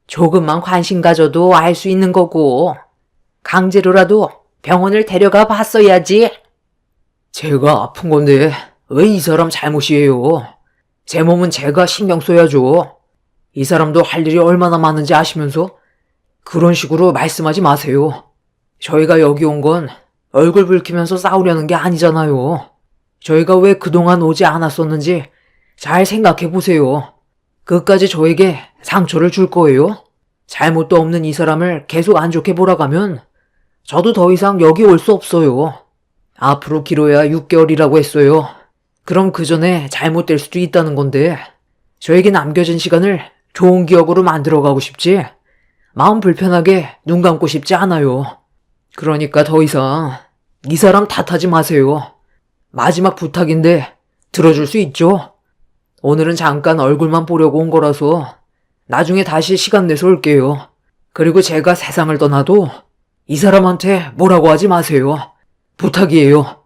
조금만 관심 가져도 알 수 있는 거고 강제로라도 병원을 데려가 봤어야지. 제가 아픈 건데 왜 이 사람 잘못이에요? 제 몸은 제가 신경 써야죠. 이 사람도 할 일이 얼마나 많은지 아시면서 그런 식으로 말씀하지 마세요. 저희가 여기 온 건 얼굴 붉히면서 싸우려는 게 아니잖아요. 저희가 왜 그동안 오지 않았었는지 잘 생각해 보세요. 끝까지 저에게 상처를 줄 거예요? 잘못도 없는 이 사람을 계속 안 좋게 몰아가면 저도 더 이상 여기 올 수 없어요. 앞으로 길어야 6개월이라고 했어요. 그럼 그 전에 잘못될 수도 있다는 건데 저에게 남겨진 시간을 좋은 기억으로 만들어가고 싶지 마음 불편하게 눈 감고 싶지 않아요. 그러니까 더 이상 이 사람 탓하지 마세요. 마지막 부탁인데 들어줄 수 있죠? 오늘은 잠깐 얼굴만 보려고 온 거라서 나중에 다시 시간 내서 올게요. 그리고 제가 세상을 떠나도 이 사람한테 뭐라고 하지 마세요. 부탁이에요.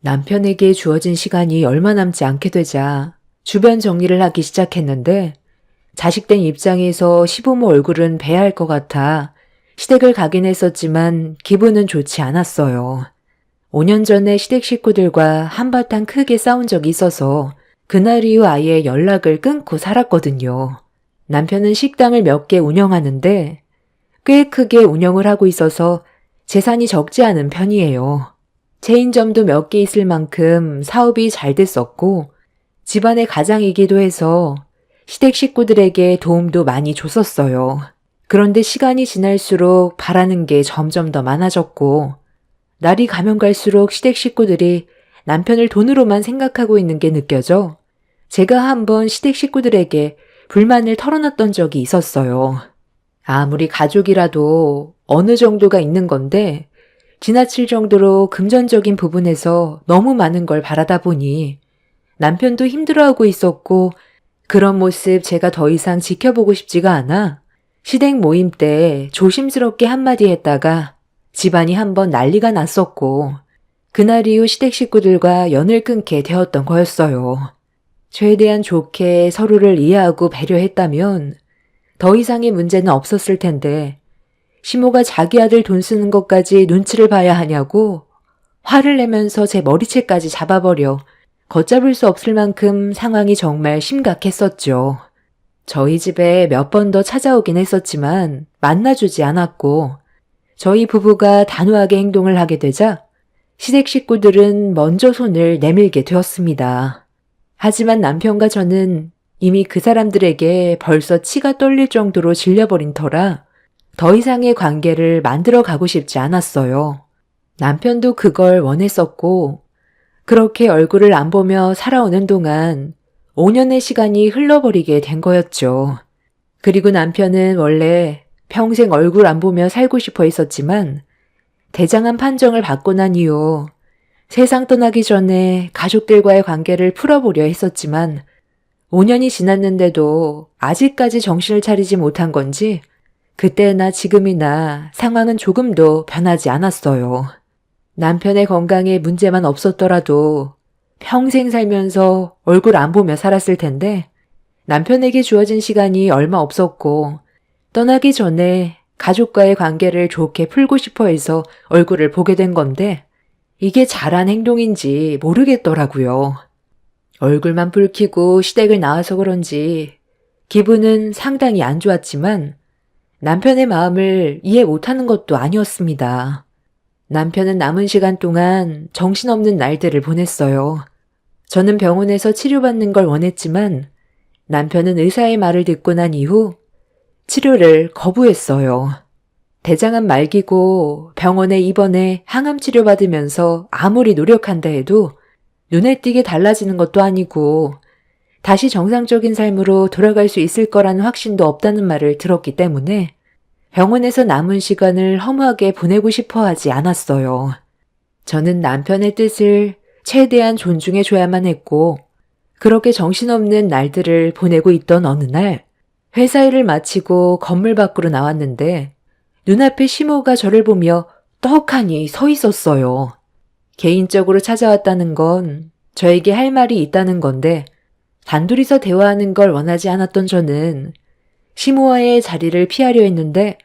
남편에게 주어진 시간이 얼마 남지 않게 되자 주변 정리를 하기 시작했는데 자식된 입장에서 시부모 얼굴은 봐야 할 것 같아 시댁을 가긴 했었지만 기분은 좋지 않았어요. 5년 전에 시댁 식구들과 한바탕 크게 싸운 적이 있어서 그날 이후 아예 연락을 끊고 살았거든요. 남편은 식당을 몇 개 운영하는데 꽤 크게 운영을 하고 있어서 재산이 적지 않은 편이에요. 체인점도 몇 개 있을 만큼 사업이 잘 됐었고 집안의 가장이기도 해서 시댁 식구들에게 도움도 많이 줬었어요. 그런데 시간이 지날수록 바라는 게 점점 더 많아졌고 날이 가면 갈수록 시댁 식구들이 남편을 돈으로만 생각하고 있는 게 느껴져 제가 한번 시댁 식구들에게 불만을 털어놨던 적이 있었어요. 아무리 가족이라도 어느 정도가 있는 건데 지나칠 정도로 금전적인 부분에서 너무 많은 걸 바라다 보니 남편도 힘들어하고 있었고 그런 모습 제가 더 이상 지켜보고 싶지가 않아 시댁 모임 때 조심스럽게 한마디 했다가 집안이 한번 난리가 났었고 그날 이후 시댁 식구들과 연을 끊게 되었던 거였어요. 최대한 좋게 서로를 이해하고 배려했다면 더 이상의 문제는 없었을 텐데 시모가 자기 아들 돈 쓰는 것까지 눈치를 봐야 하냐고 화를 내면서 제 머리채까지 잡아버려 걷잡을 수 없을 만큼 상황이 정말 심각했었죠. 저희 집에 몇 번 더 찾아오긴 했었지만 만나주지 않았고 저희 부부가 단호하게 행동을 하게 되자 시댁 식구들은 먼저 손을 내밀게 되었습니다. 하지만 남편과 저는 이미 그 사람들에게 벌써 치가 떨릴 정도로 질려버린 터라 더 이상의 관계를 만들어 가고 싶지 않았어요. 남편도 그걸 원했었고 그렇게 얼굴을 안 보며 살아오는 동안 5년의 시간이 흘러버리게 된 거였죠. 그리고 남편은 원래 평생 얼굴 안 보며 살고 싶어 했었지만 대장암 판정을 받고 난 이후 세상 떠나기 전에 가족들과의 관계를 풀어보려 했었지만 5년이 지났는데도 아직까지 정신을 차리지 못한 건지 그때나 지금이나 상황은 조금도 변하지 않았어요. 남편의 건강에 문제만 없었더라도 평생 살면서 얼굴 안 보며 살았을 텐데 남편에게 주어진 시간이 얼마 없었고 떠나기 전에 가족과의 관계를 좋게 풀고 싶어 해서 얼굴을 보게 된 건데 이게 잘한 행동인지 모르겠더라고요. 얼굴만 붉히고 시댁을 나와서 그런지 기분은 상당히 안 좋았지만 남편의 마음을 이해 못하는 것도 아니었습니다. 남편은 남은 시간 동안 정신없는 날들을 보냈어요. 저는 병원에서 치료받는 걸 원했지만 남편은 의사의 말을 듣고 난 이후 치료를 거부했어요. 대장암 말기고 병원에 입원해 항암 치료받으면서 아무리 노력한다 해도 눈에 띄게 달라지는 것도 아니고 다시 정상적인 삶으로 돌아갈 수 있을 거라는 확신도 없다는 말을 들었기 때문에 병원에서 남은 시간을 허무하게 보내고 싶어 하지 않았어요. 저는 남편의 뜻을 최대한 존중해 줘야만 했고 그렇게 정신없는 날들을 보내고 있던 어느 날 회사 일을 마치고 건물 밖으로 나왔는데 눈앞에 시모가 저를 보며 떡하니 서 있었어요. 개인적으로 찾아왔다는 건 저에게 할 말이 있다는 건데 단둘이서 대화하는 걸 원하지 않았던 저는 시모와의 자리를 피하려 했는데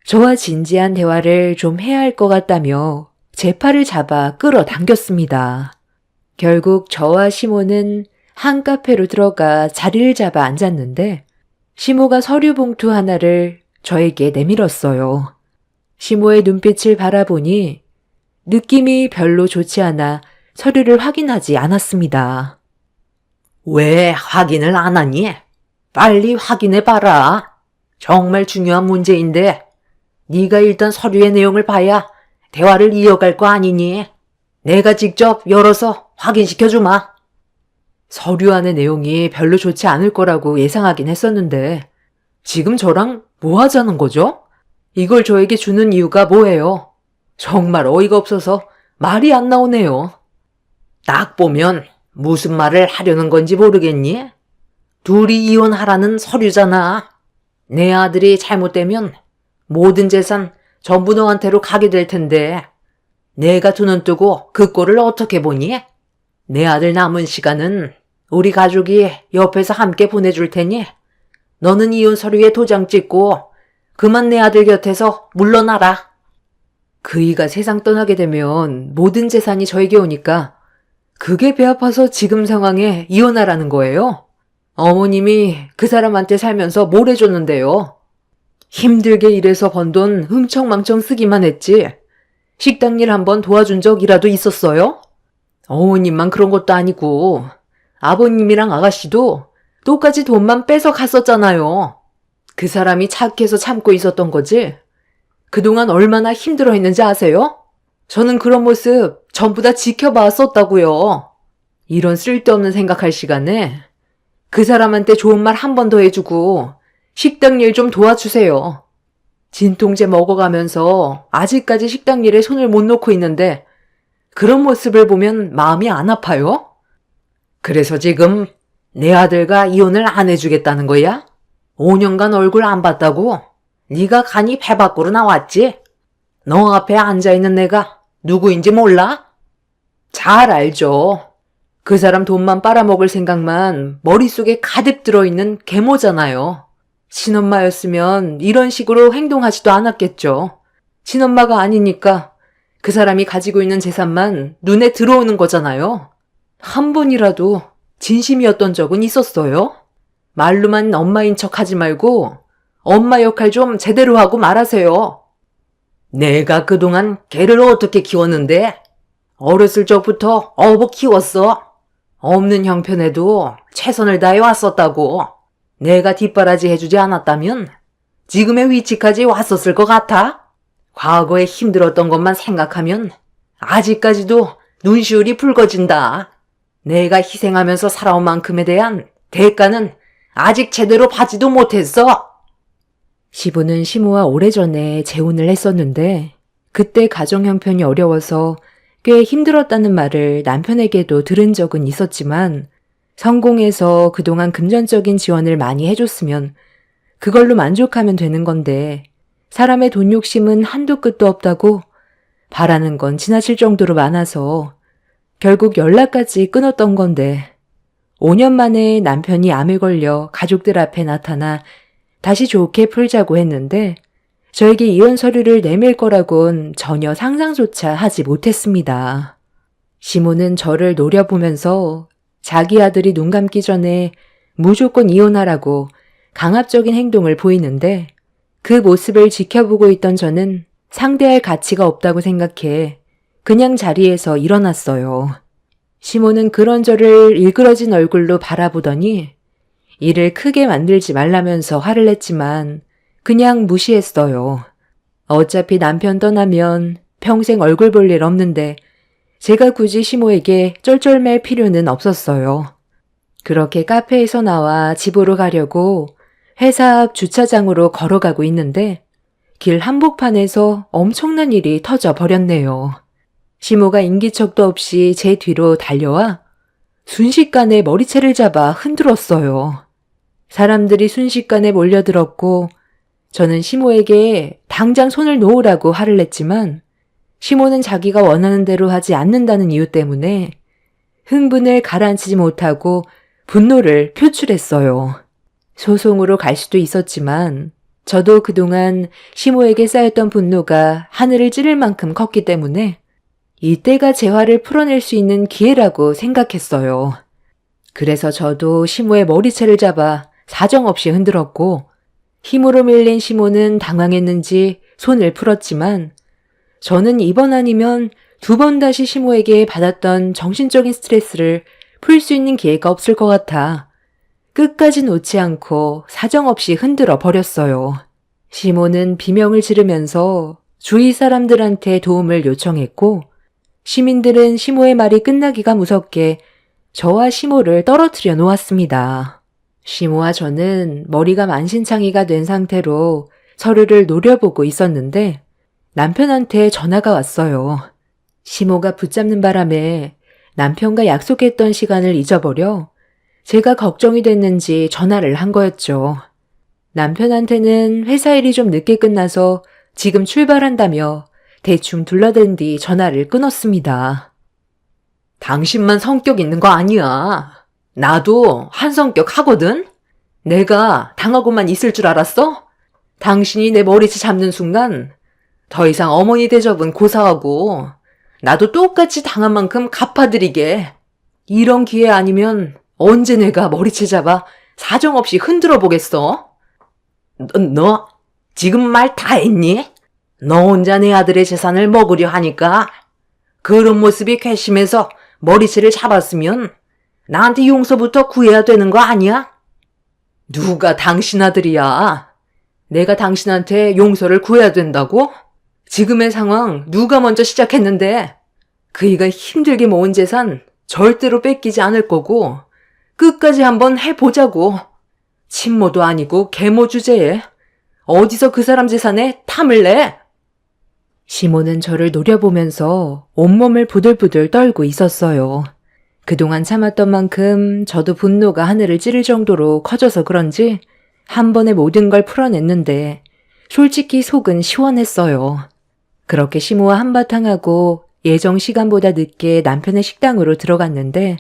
저와 진지한 대화를 좀 해야 할 것 같다며 제 팔을 잡아 끌어당겼습니다. 결국 저와 시모는 한 카페로 들어가 자리를 잡아 앉았는데 시모가 서류 봉투 하나를 저에게 내밀었어요. 시모의 눈빛을 바라보니 느낌이 별로 좋지 않아 서류를 확인하지 않았습니다. 왜 확인을 안 하니? 빨리 확인해봐라. 정말 중요한 문제인데 네가 일단 서류의 내용을 봐야 대화를 이어갈 거 아니니? 내가 직접 열어서 확인시켜주마. 서류 안의 내용이 별로 좋지 않을 거라고 예상하긴 했었는데 지금 저랑 뭐 하자는 거죠? 이걸 저에게 주는 이유가 뭐예요? 정말 어이가 없어서 말이 안 나오네요. 딱 보면 무슨 말을 하려는 건지 모르겠니? 둘이 이혼하라는 서류잖아. 내 아들이 잘못되면 모든 재산 전부 너한테로 가게 될 텐데 내가 두 눈 뜨고 그 꼴을 어떻게 보니? 내 아들 남은 시간은 우리 가족이 옆에서 함께 보내줄 테니 너는 이혼 서류에 도장 찍고 그만 내 아들 곁에서 물러나라. 그이가 세상 떠나게 되면 모든 재산이 저에게 오니까 그게 배 아파서 지금 상황에 이혼하라는 거예요? 어머님이 그 사람한테 살면서 뭘 해줬는데요? 힘들게 일해서 번 돈 흥청망청 쓰기만 했지. 식당 일 한번 도와준 적이라도 있었어요? 어머님만 그런 것도 아니고 아버님이랑 아가씨도 똑같이 돈만 뺏어 갔었잖아요. 그 사람이 착해서 참고 있었던 거지. 그동안 얼마나 힘들어했는지 아세요? 저는 그런 모습 전부 다 지켜봤었다고요. 이런 쓸데없는 생각할 시간에 그 사람한테 좋은 말 한 번 더 해주고 식당 일 좀 도와주세요. 진통제 먹어가면서 아직까지 식당 일에 손을 못 놓고 있는데 그런 모습을 보면 마음이 안 아파요? 그래서 지금 내 아들과 이혼을 안 해주겠다는 거야? 5년간 얼굴 안 봤다고? 네가 간이 배 밖으로 나왔지? 너 앞에 앉아있는 내가 누구인지 몰라? 잘 알죠. 그 사람 돈만 빨아먹을 생각만 머릿속에 가득 들어있는 계모잖아요. 친엄마였으면 이런 식으로 행동하지도 않았겠죠. 친엄마가 아니니까 그 사람이 가지고 있는 재산만 눈에 들어오는 거잖아요. 한 번이라도 진심이었던 적은 있었어요? 말로만 엄마인 척 하지 말고 엄마 역할 좀 제대로 하고 말하세요. 내가 그동안 걔를 어떻게 키웠는데? 어렸을 적부터 어버 키웠어. 없는 형편에도 최선을 다해 왔었다고. 내가 뒷바라지 해주지 않았다면 지금의 위치까지 왔었을 것 같아? 과거에 힘들었던 것만 생각하면 아직까지도 눈시울이 붉어진다. 내가 희생하면서 살아온 만큼에 대한 대가는 아직 제대로 받지도 못했어. 시부는 시모와 오래전에 재혼을 했었는데 그때 가정 형편이 어려워서 꽤 힘들었다는 말을 남편에게도 들은 적은 있었지만 성공해서 그동안 금전적인 지원을 많이 해줬으면 그걸로 만족하면 되는 건데 사람의 돈 욕심은 한도 끝도 없다고 바라는 건 지나칠 정도로 많아서 결국 연락까지 끊었던 건데 5년 만에 남편이 암에 걸려 가족들 앞에 나타나 다시 좋게 풀자고 했는데 저에게 이혼 서류를 내밀 거라곤 전혀 상상조차 하지 못했습니다. 시모는 저를 노려보면서 자기 아들이 눈 감기 전에 무조건 이혼하라고 강압적인 행동을 보이는데 그 모습을 지켜보고 있던 저는 상대할 가치가 없다고 생각해 그냥 자리에서 일어났어요. 시모는 그런 저를 일그러진 얼굴로 바라보더니 일을 크게 만들지 말라면서 화를 냈지만 그냥 무시했어요. 어차피 남편 떠나면 평생 얼굴 볼 일 없는데 제가 굳이 시모에게 쩔쩔맬 필요는 없었어요. 그렇게 카페에서 나와 집으로 가려고 회사 앞 주차장으로 걸어가고 있는데 길 한복판에서 엄청난 일이 터져 버렸네요. 시모가 인기척도 없이 제 뒤로 달려와 순식간에 머리채를 잡아 흔들었어요. 사람들이 순식간에 몰려들었고 저는 시모에게 당장 손을 놓으라고 화를 냈지만 시모는 자기가 원하는 대로 하지 않는다는 이유 때문에 흥분을 가라앉히지 못하고 분노를 표출했어요. 소송으로 갈 수도 있었지만 저도 그동안 시모에게 쌓였던 분노가 하늘을 찌를 만큼 컸기 때문에 이때가 제 화를 풀어낼 수 있는 기회라고 생각했어요. 그래서 저도 시모의 머리채를 잡아 사정없이 흔들었고 힘으로 밀린 시모는 당황했는지 손을 풀었지만 저는 이번 아니면 2번 다시 시모에게 받았던 정신적인 스트레스를 풀 수 있는 기회가 없을 것 같아 끝까지 놓지 않고 사정없이 흔들어 버렸어요. 시모는 비명을 지르면서 주위 사람들한테 도움을 요청했고 시민들은 시모의 말이 끝나기가 무섭게 저와 시모를 떨어뜨려 놓았습니다. 시모와 저는 머리가 만신창이가 된 상태로 서로를 노려보고 있었는데 남편한테 전화가 왔어요. 시모가 붙잡는 바람에 남편과 약속했던 시간을 잊어버려 제가 걱정이 됐는지 전화를 한 거였죠. 남편한테는 회사 일이 좀 늦게 끝나서 지금 출발한다며 대충 둘러댄 뒤 전화를 끊었습니다. 당신만 성격 있는 거 아니야. 나도 한 성격 하거든? 내가 당하고만 있을 줄 알았어? 당신이 내 머리채 잡는 순간 더 이상 어머니 대접은 고사하고 나도 똑같이 당한 만큼 갚아드리게. 이런 기회 아니면 언제 내가 머리채 잡아 사정없이 흔들어 보겠어? 너 지금 말 다 했니? 너 혼자 내 아들의 재산을 먹으려 하니까 그런 모습이 괘씸해서 머리채를 잡았으면 나한테 용서부터 구해야 되는 거 아니야? 누가 당신 아들이야? 내가 당신한테 용서를 구해야 된다고? 지금의 상황 누가 먼저 시작했는데 그이가 힘들게 모은 재산 절대로 뺏기지 않을 거고 끝까지 한번 해보자고. 친모도 아니고 계모 주제에 어디서 그 사람 재산에 탐을 내? 시모는 저를 노려보면서 온몸을 부들부들 떨고 있었어요. 그동안 참았던 만큼 저도 분노가 하늘을 찌를 정도로 커져서 그런지 한 번에 모든 걸 풀어냈는데 솔직히 속은 시원했어요. 그렇게 시모와 한바탕 하고 예정 시간보다 늦게 남편의 식당으로 들어갔는데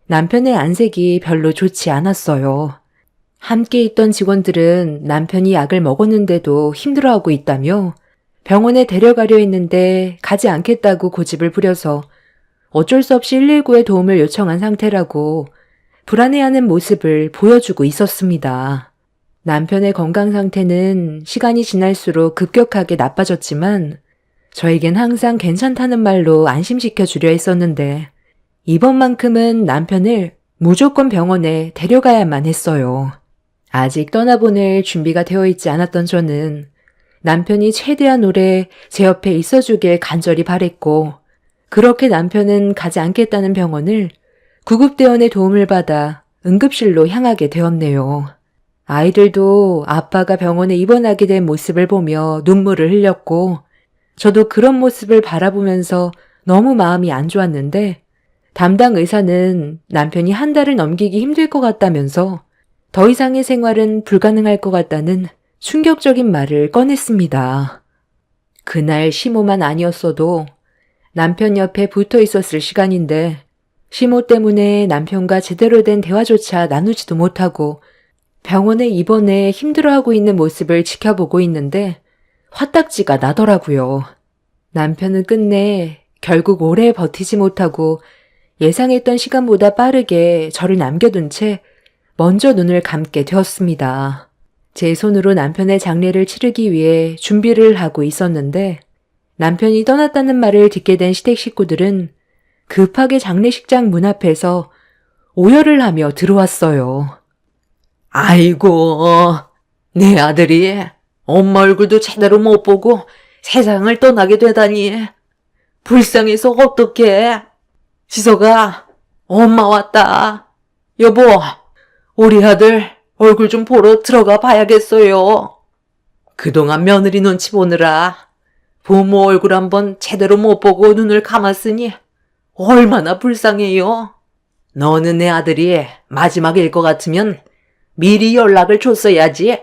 남편의 안색이 별로 좋지 않았어요. 함께 있던 직원들은 남편이 약을 먹었는데도 힘들어하고 있다며 병원에 데려가려 했는데 가지 않겠다고 고집을 부려서 어쩔 수 없이 119에 도움을 요청한 상태라고 불안해하는 모습을 보여주고 있었습니다. 남편의 건강 상태는 시간이 지날수록 급격하게 나빠졌지만 저에겐 항상 괜찮다는 말로 안심시켜 주려 했었는데 이번만큼은 남편을 무조건 병원에 데려가야만 했어요. 아직 떠나보낼 준비가 되어 있지 않았던 저는 남편이 최대한 오래 제 옆에 있어주길 간절히 바랬고 그렇게 남편은 가지 않겠다는 병원을 구급대원의 도움을 받아 응급실로 향하게 되었네요. 아이들도 아빠가 병원에 입원하게 된 모습을 보며 눈물을 흘렸고 저도 그런 모습을 바라보면서 너무 마음이 안 좋았는데 담당 의사는 남편이 한 달을 넘기기 힘들 것 같다면서 더 이상의 생활은 불가능할 것 같다는 충격적인 말을 꺼냈습니다. 그날 시모만 아니었어도 남편 옆에 붙어 있었을 시간인데 시모 때문에 남편과 제대로 된 대화조차 나누지도 못하고 병원에 입원해 힘들어하고 있는 모습을 지켜보고 있는데 화딱지가 나더라고요. 남편은 끝내 결국 오래 버티지 못하고 예상했던 시간보다 빠르게 저를 남겨둔 채 먼저 눈을 감게 되었습니다. 제 손으로 남편의 장례를 치르기 위해 준비를 하고 있었는데 남편이 떠났다는 말을 듣게 된 시댁 식구들은 급하게 장례식장 문 앞에서 오열을 하며 들어왔어요. 아이고, 내 아들이 엄마 얼굴도 제대로 못 보고 세상을 떠나게 되다니. 불쌍해서 어떡해. 지석아, 엄마 왔다. 여보, 우리 아들 얼굴 좀 보러 들어가 봐야겠어요. 그동안 며느리 눈치 보느라 부모 얼굴 한번 제대로 못 보고 눈을 감았으니 얼마나 불쌍해요. 너는 내 아들이 마지막일 것 같으면 미리 연락을 줬어야지.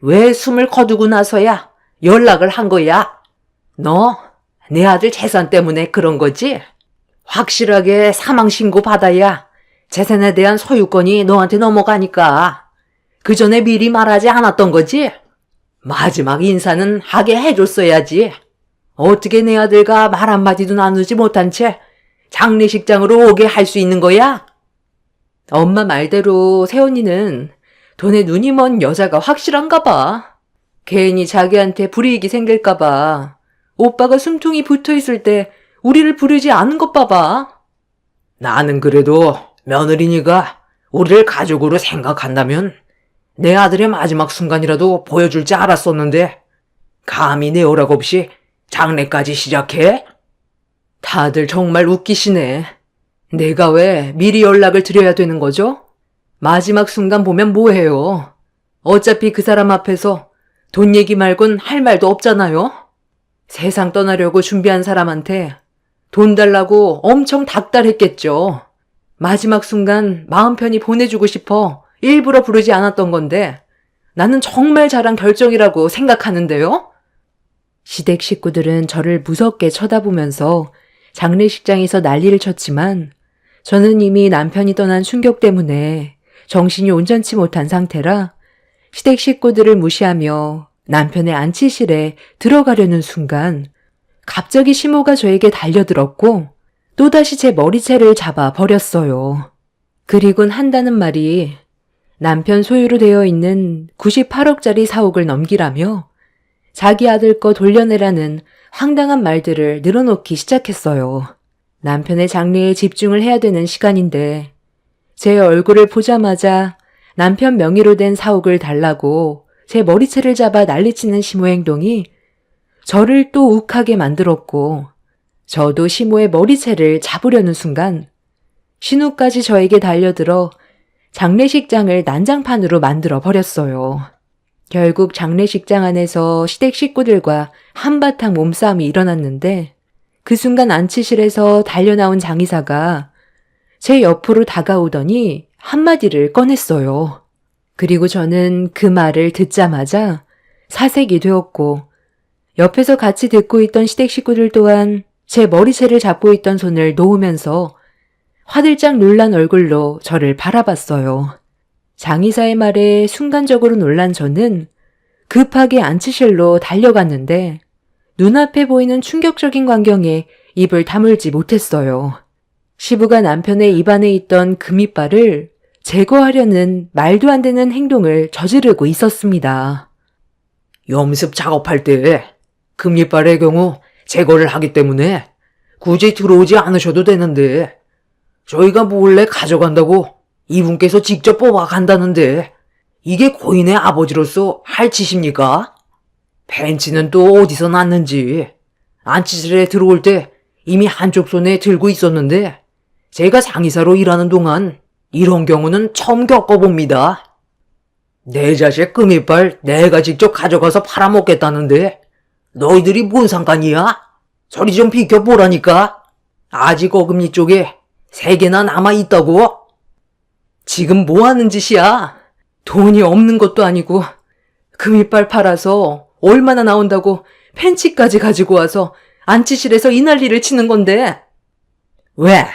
왜 숨을 거두고 나서야 연락을 한 거야? 너 내 아들 재산 때문에 그런 거지? 확실하게 사망신고 받아야 재산에 대한 소유권이 너한테 넘어가니까 그 전에 미리 말하지 않았던 거지? 마지막 인사는 하게 해줬어야지. 어떻게 내 아들과 말 한마디도 나누지 못한 채 장례식장으로 오게 할 수 있는 거야? 엄마 말대로 새언니는 돈에 눈이 먼 여자가 확실한가 봐. 괜히 자기한테 불이익이 생길까 봐 오빠가 숨통이 붙어있을 때 우리를 부르지 않은 것 봐봐. 나는 그래도 며느리니까 우리를 가족으로 생각한다면 내 아들의 마지막 순간이라도 보여줄 줄 알았었는데 감히 내 허락 없이 장례까지 시작해? 다들 정말 웃기시네. 내가 왜 미리 연락을 드려야 되는 거죠? 마지막 순간 보면 뭐해요. 어차피 그 사람 앞에서 돈 얘기 말곤 할 말도 없잖아요. 세상 떠나려고 준비한 사람한테 돈 달라고 엄청 닥달했겠죠. 마지막 순간 마음 편히 보내주고 싶어 일부러 부르지 않았던 건데 나는 정말 잘한 결정이라고 생각하는데요. 시댁 식구들은 저를 무섭게 쳐다보면서 장례식장에서 난리를 쳤지만 저는 이미 남편이 떠난 충격 때문에 정신이 온전치 못한 상태라 시댁 식구들을 무시하며 남편의 안치실에 들어가려는 순간 갑자기 시모가 저에게 달려들었고 또다시 제 머리채를 잡아 버렸어요. 그리곤 한다는 말이 남편 소유로 되어 있는 98억짜리 사옥을 넘기라며 자기 아들 거 돌려내라는 황당한 말들을 늘어놓기 시작했어요. 남편의 장래에 집중을 해야 되는 시간인데 제 얼굴을 보자마자 남편 명의로 된 사옥을 달라고 제 머리채를 잡아 난리치는 시모 행동이 저를 또 욱하게 만들었고 저도 시모의 머리채를 잡으려는 순간 신우까지 저에게 달려들어 장례식장을 난장판으로 만들어 버렸어요. 결국 장례식장 안에서 시댁 식구들과 한바탕 몸싸움이 일어났는데 그 순간 안치실에서 달려나온 장의사가 제 옆으로 다가오더니 한마디를 꺼냈어요. 그리고 저는 그 말을 듣자마자 사색이 되었고 옆에서 같이 듣고 있던 시댁 식구들 또한 제 머리채를 잡고 있던 손을 놓으면서 화들짝 놀란 얼굴로 저를 바라봤어요. 장의사의 말에 순간적으로 놀란 저는 급하게 안치실로 달려갔는데 눈앞에 보이는 충격적인 광경에 입을 다물지 못했어요. 시부가 남편의 입안에 있던 금이빨을 제거하려는 말도 안 되는 행동을 저지르고 있었습니다. 염습 작업할 때 금리빨의 경우 제거를 하기 때문에 굳이 들어오지 않으셔도 되는데 저희가 몰래 가져간다고 이분께서 직접 뽑아간다는데 이게 고인의 아버지로서 할 짓입니까? 벤치는 또 어디서 났는지 안치실에 들어올 때 이미 한쪽 손에 들고 있었는데 제가 장의사로 일하는 동안 이런 경우는 처음 겪어봅니다. 내 자식 금이빨 내가 직접 가져가서 팔아먹겠다는데 너희들이 뭔 상관이야? 저리 좀 비켜보라니까. 아직 어금니 쪽에 3개나 남아있다고? 지금 뭐 하는 짓이야? 돈이 없는 것도 아니고 금이빨 팔아서 얼마나 나온다고 팬치까지 가지고 와서 안치실에서 이 난리를 치는 건데. 왜?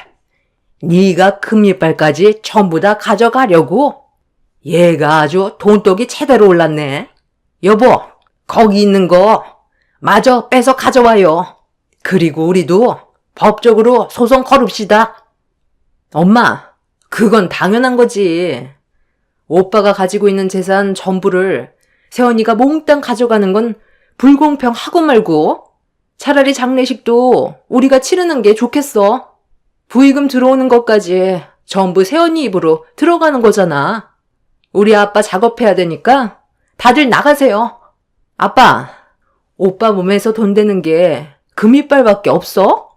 네가 금이빨까지 전부 다 가져가려고? 얘가 아주 돈독이 제대로 올랐네. 여보, 거기 있는 거 마저 빼서 가져와요. 그리고 우리도 법적으로 소송 걸읍시다. 엄마, 그건 당연한 거지. 오빠가 가지고 있는 재산 전부를 세연이가 몽땅 가져가는 건 불공평하고 말고 차라리 장례식도 우리가 치르는 게 좋겠어. 부의금 들어오는 것까지 전부 세연이 입으로 들어가는 거잖아. 우리 아빠 작업해야 되니까 다들 나가세요. 아빠, 오빠 몸에서 돈 되는 게 금이빨밖에 없어?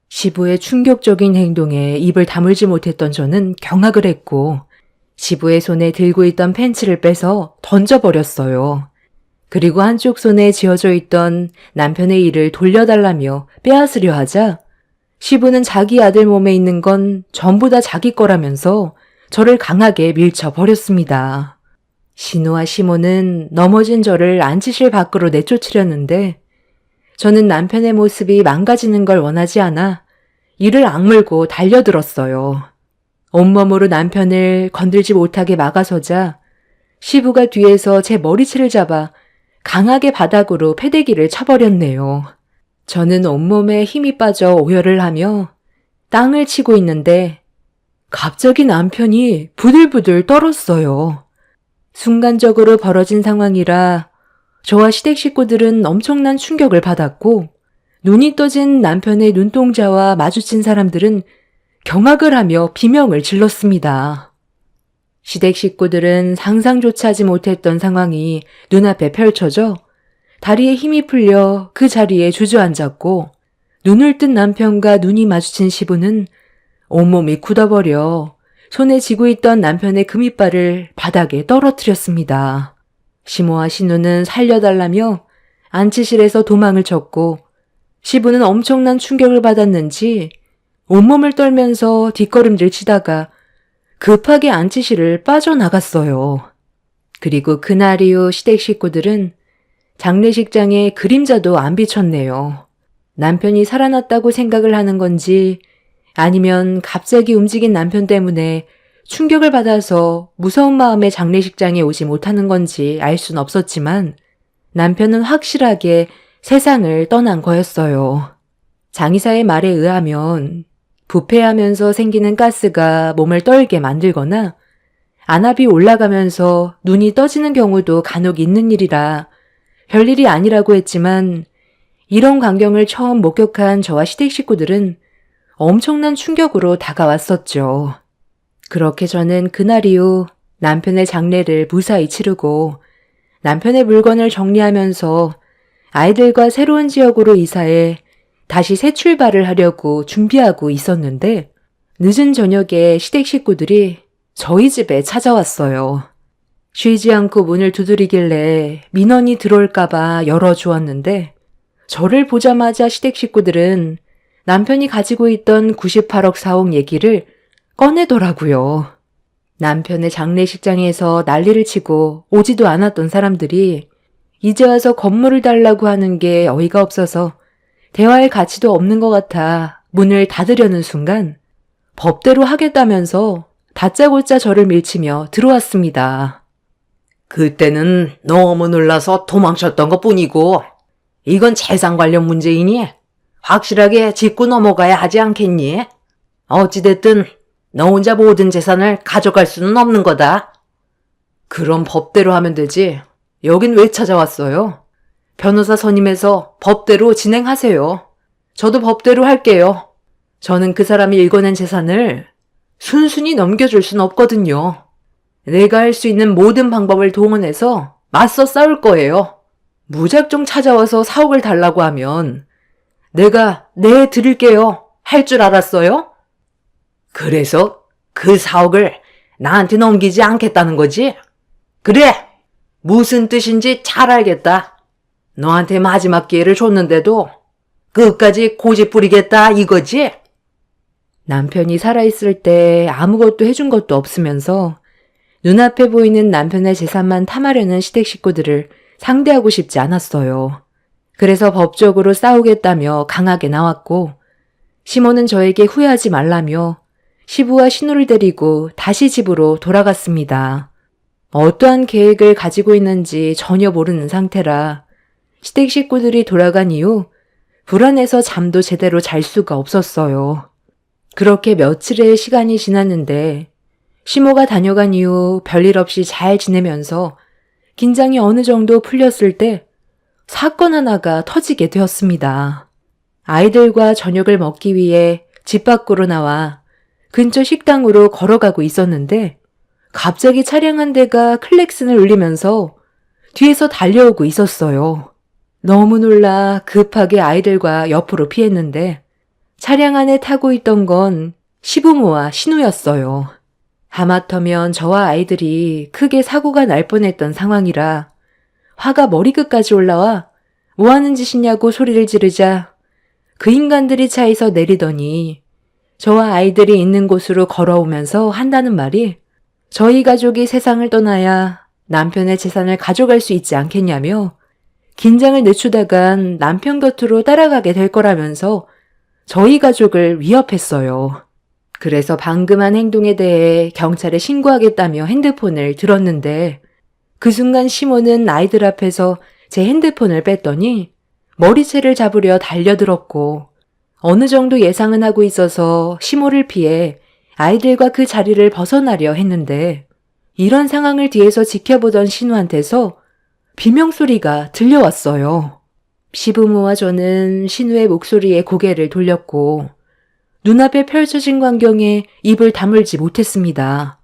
시부의 충격적인 행동에 입을 다물지 못했던 저는 경악을 했고 시부의 손에 들고 있던 펜치를 빼서 던져버렸어요. 그리고 한쪽 손에 쥐어져 있던 남편의 이를 돌려달라며 빼앗으려 하자 시부는 자기 아들 몸에 있는 건 전부 다 자기 거라면서 저를 강하게 밀쳐버렸습니다. 신우와 시모는 넘어진 저를 안치실 밖으로 내쫓으려는데 저는 남편의 모습이 망가지는 걸 원하지 않아 이를 악물고 달려들었어요. 온몸으로 남편을 건들지 못하게 막아서자 시부가 뒤에서 제 머리채를 잡아 강하게 바닥으로 패대기를 쳐버렸네요. 저는 온몸에 힘이 빠져 오열을 하며 땅을 치고 있는데 갑자기 남편이 부들부들 떨었어요. 순간적으로 벌어진 상황이라 저와 시댁 식구들은 엄청난 충격을 받았고 눈이 떠진 남편의 눈동자와 마주친 사람들은 경악을 하며 비명을 질렀습니다. 시댁 식구들은 상상조차 하지 못했던 상황이 눈앞에 펼쳐져 다리에 힘이 풀려 그 자리에 주저앉았고 눈을 뜬 남편과 눈이 마주친 시부는 온몸이 굳어버려 손에 쥐고 있던 남편의 금이빨을 바닥에 떨어뜨렸습니다. 시모와 신우는 살려달라며 안치실에서 도망을 쳤고 시부는 엄청난 충격을 받았는지 온몸을 떨면서 뒷걸음질 치다가 급하게 안치실을 빠져나갔어요. 그리고 그날 이후 시댁 식구들은 장례식장에 그림자도 안 비쳤네요. 남편이 살아났다고 생각을 하는 건지 아니면 갑자기 움직인 남편 때문에 충격을 받아서 무서운 마음에 장례식장에 오지 못하는 건지 알 순 없었지만 남편은 확실하게 세상을 떠난 거였어요. 장의사의 말에 의하면 부패하면서 생기는 가스가 몸을 떨게 만들거나 안압이 올라가면서 눈이 떠지는 경우도 간혹 있는 일이라 별일이 아니라고 했지만 이런 광경을 처음 목격한 저와 시댁 식구들은 엄청난 충격으로 다가왔었죠. 그렇게 저는 그날 이후 남편의 장례를 무사히 치르고 남편의 물건을 정리하면서 아이들과 새로운 지역으로 이사해 다시 새 출발을 하려고 준비하고 있었는데 늦은 저녁에 시댁 식구들이 저희 집에 찾아왔어요. 쉬지 않고 문을 두드리길래 민원이 들어올까봐 열어주었는데 저를 보자마자 시댁 식구들은 남편이 가지고 있던 98억 4억 얘기를 꺼내더라고요. 남편의 장례식장에서 난리를 치고 오지도 않았던 사람들이 이제 와서 건물을 달라고 하는 게 어이가 없어서 대화할 가치도 없는 것 같아 문을 닫으려는 순간 법대로 하겠다면서 다짜고짜 저를 밀치며 들어왔습니다. 그때는 너무 놀라서 도망쳤던 것 뿐이고, 이건 재산 관련 문제이니 확실하게 짚고 넘어가야 하지 않겠니? 어찌됐든 너 혼자 모든 재산을 가져갈 수는 없는 거다. 그럼 법대로 하면 되지. 여긴 왜 찾아왔어요? 변호사 선임해서 법대로 진행하세요. 저도 법대로 할게요. 저는 그 사람이 읽어낸 재산을 순순히 넘겨줄 순 없거든요. 내가 할 수 있는 모든 방법을 동원해서 맞서 싸울 거예요. 무작정 찾아와서 4억을 달라고 하면 내가 네 드릴게요. 할 줄 알았어요? 그래서 그 4억을 나한테 넘기지 않겠다는 거지? 그래! 무슨 뜻인지 잘 알겠다. 너한테 마지막 기회를 줬는데도 끝까지 고집 부리겠다 이거지? 남편이 살아있을 때 아무것도 해준 것도 없으면서 눈앞에 보이는 남편의 재산만 탐하려는 시댁 식구들을 상대하고 싶지 않았어요. 그래서 법적으로 싸우겠다며 강하게 나왔고 시모는 저에게 후회하지 말라며 시부와 신우를 데리고 다시 집으로 돌아갔습니다. 어떠한 계획을 가지고 있는지 전혀 모르는 상태라 시댁 식구들이 돌아간 이후 불안해서 잠도 제대로 잘 수가 없었어요. 그렇게 며칠의 시간이 지났는데 시모가 다녀간 이후 별일 없이 잘 지내면서 긴장이 어느 정도 풀렸을 때 사건 하나가 터지게 되었습니다. 아이들과 저녁을 먹기 위해 집 밖으로 나와 근처 식당으로 걸어가고 있었는데 갑자기 차량 한 대가 클렉슨을 울리면서 뒤에서 달려오고 있었어요. 너무 놀라 급하게 아이들과 옆으로 피했는데 차량 안에 타고 있던 건 시부모와 신우였어요. 하마터면 저와 아이들이 크게 사고가 날 뻔했던 상황이라 화가 머리끝까지 올라와 뭐 하는 짓이냐고 소리를 지르자 그 인간들이 차에서 내리더니 저와 아이들이 있는 곳으로 걸어오면서 한다는 말이 저희 가족이 세상을 떠나야 남편의 재산을 가져갈 수 있지 않겠냐며 긴장을 늦추다간 남편 곁으로 따라가게 될 거라면서 저희 가족을 위협했어요. 그래서 방금 한 행동에 대해 경찰에 신고하겠다며 핸드폰을 들었는데 그 순간 시모는 아이들 앞에서 제 핸드폰을 뺐더니 머리채를 잡으려 달려들었고 어느 정도 예상은 하고 있어서 시모를 피해 아이들과 그 자리를 벗어나려 했는데 이런 상황을 뒤에서 지켜보던 신우한테서 비명소리가 들려왔어요. 시부모와 저는 신우의 목소리에 고개를 돌렸고 눈앞에 펼쳐진 광경에 입을 다물지 못했습니다.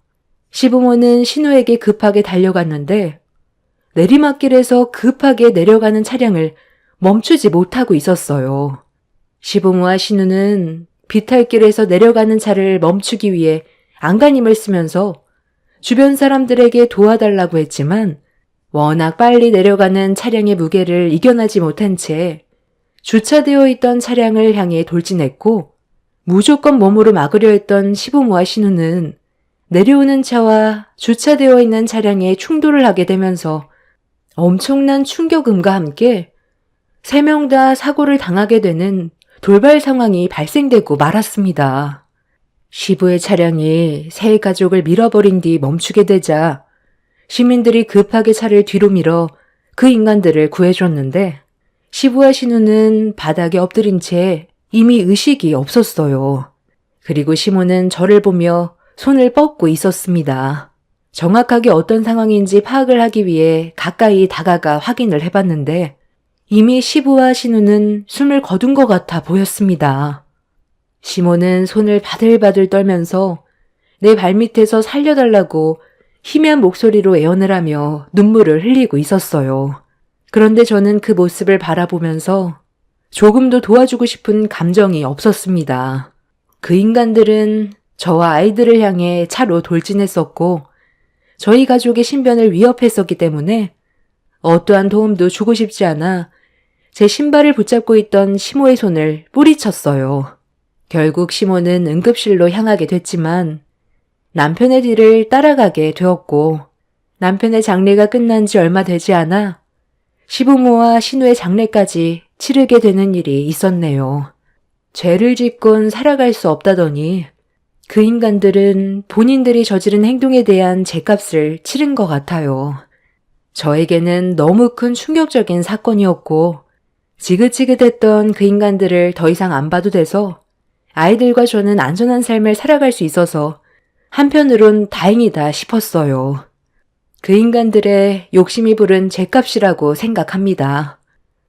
시부모는 신우에게 급하게 달려갔는데 내리막길에서 급하게 내려가는 차량을 멈추지 못하고 있었어요. 시부모와 신우는 비탈길에서 내려가는 차를 멈추기 위해 안간힘을 쓰면서 주변 사람들에게 도와달라고 했지만 워낙 빨리 내려가는 차량의 무게를 이겨내지 못한 채 주차되어 있던 차량을 향해 돌진했고 무조건 몸으로 막으려 했던 시부모와 신우는 내려오는 차와 주차되어 있는 차량에 충돌을 하게 되면서 엄청난 충격음과 함께 3명 다 사고를 당하게 되는 돌발 상황이 발생되고 말았습니다. 시부의 차량이 세 가족을 밀어버린 뒤 멈추게 되자 시민들이 급하게 차를 뒤로 밀어 그 인간들을 구해줬는데 시부와 신우는 바닥에 엎드린 채 이미 의식이 없었어요. 그리고 시모는 저를 보며 손을 뻗고 있었습니다. 정확하게 어떤 상황인지 파악을 하기 위해 가까이 다가가 확인을 해봤는데 이미 시부와 신우는 숨을 거둔 것 같아 보였습니다. 시모는 손을 바들바들 떨면서 내 발밑에서 살려달라고 희미한 목소리로 애원을 하며 눈물을 흘리고 있었어요. 그런데 저는 그 모습을 바라보면서 조금도 도와주고 싶은 감정이 없었습니다. 그 인간들은 저와 아이들을 향해 차로 돌진했었고 저희 가족의 신변을 위협했었기 때문에 어떠한 도움도 주고 싶지 않아 제 신발을 붙잡고 있던 시모의 손을 뿌리쳤어요. 결국 시모는 응급실로 향하게 됐지만 남편의 뒤를 따라가게 되었고 남편의 장례가 끝난 지 얼마 되지 않아 시부모와 신우의 장례까지 치르게 되는 일이 있었네요. 죄를 짓곤 살아갈 수 없다더니 그 인간들은 본인들이 저지른 행동에 대한 죄값을 치른 것 같아요. 저에게는 너무 큰 충격적인 사건이었고 지긋지긋했던 그 인간들을 더 이상 안 봐도 돼서 아이들과 저는 안전한 삶을 살아갈 수 있어서 한편으론 다행이다 싶었어요. 그 인간들의 욕심이 부른 죄값이라고 생각합니다.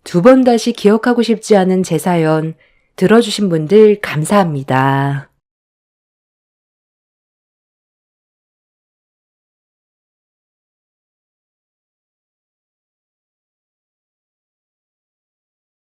두 번 다시 기억하고 싶지 않은 제 사연 들어주신 분들 감사합니다.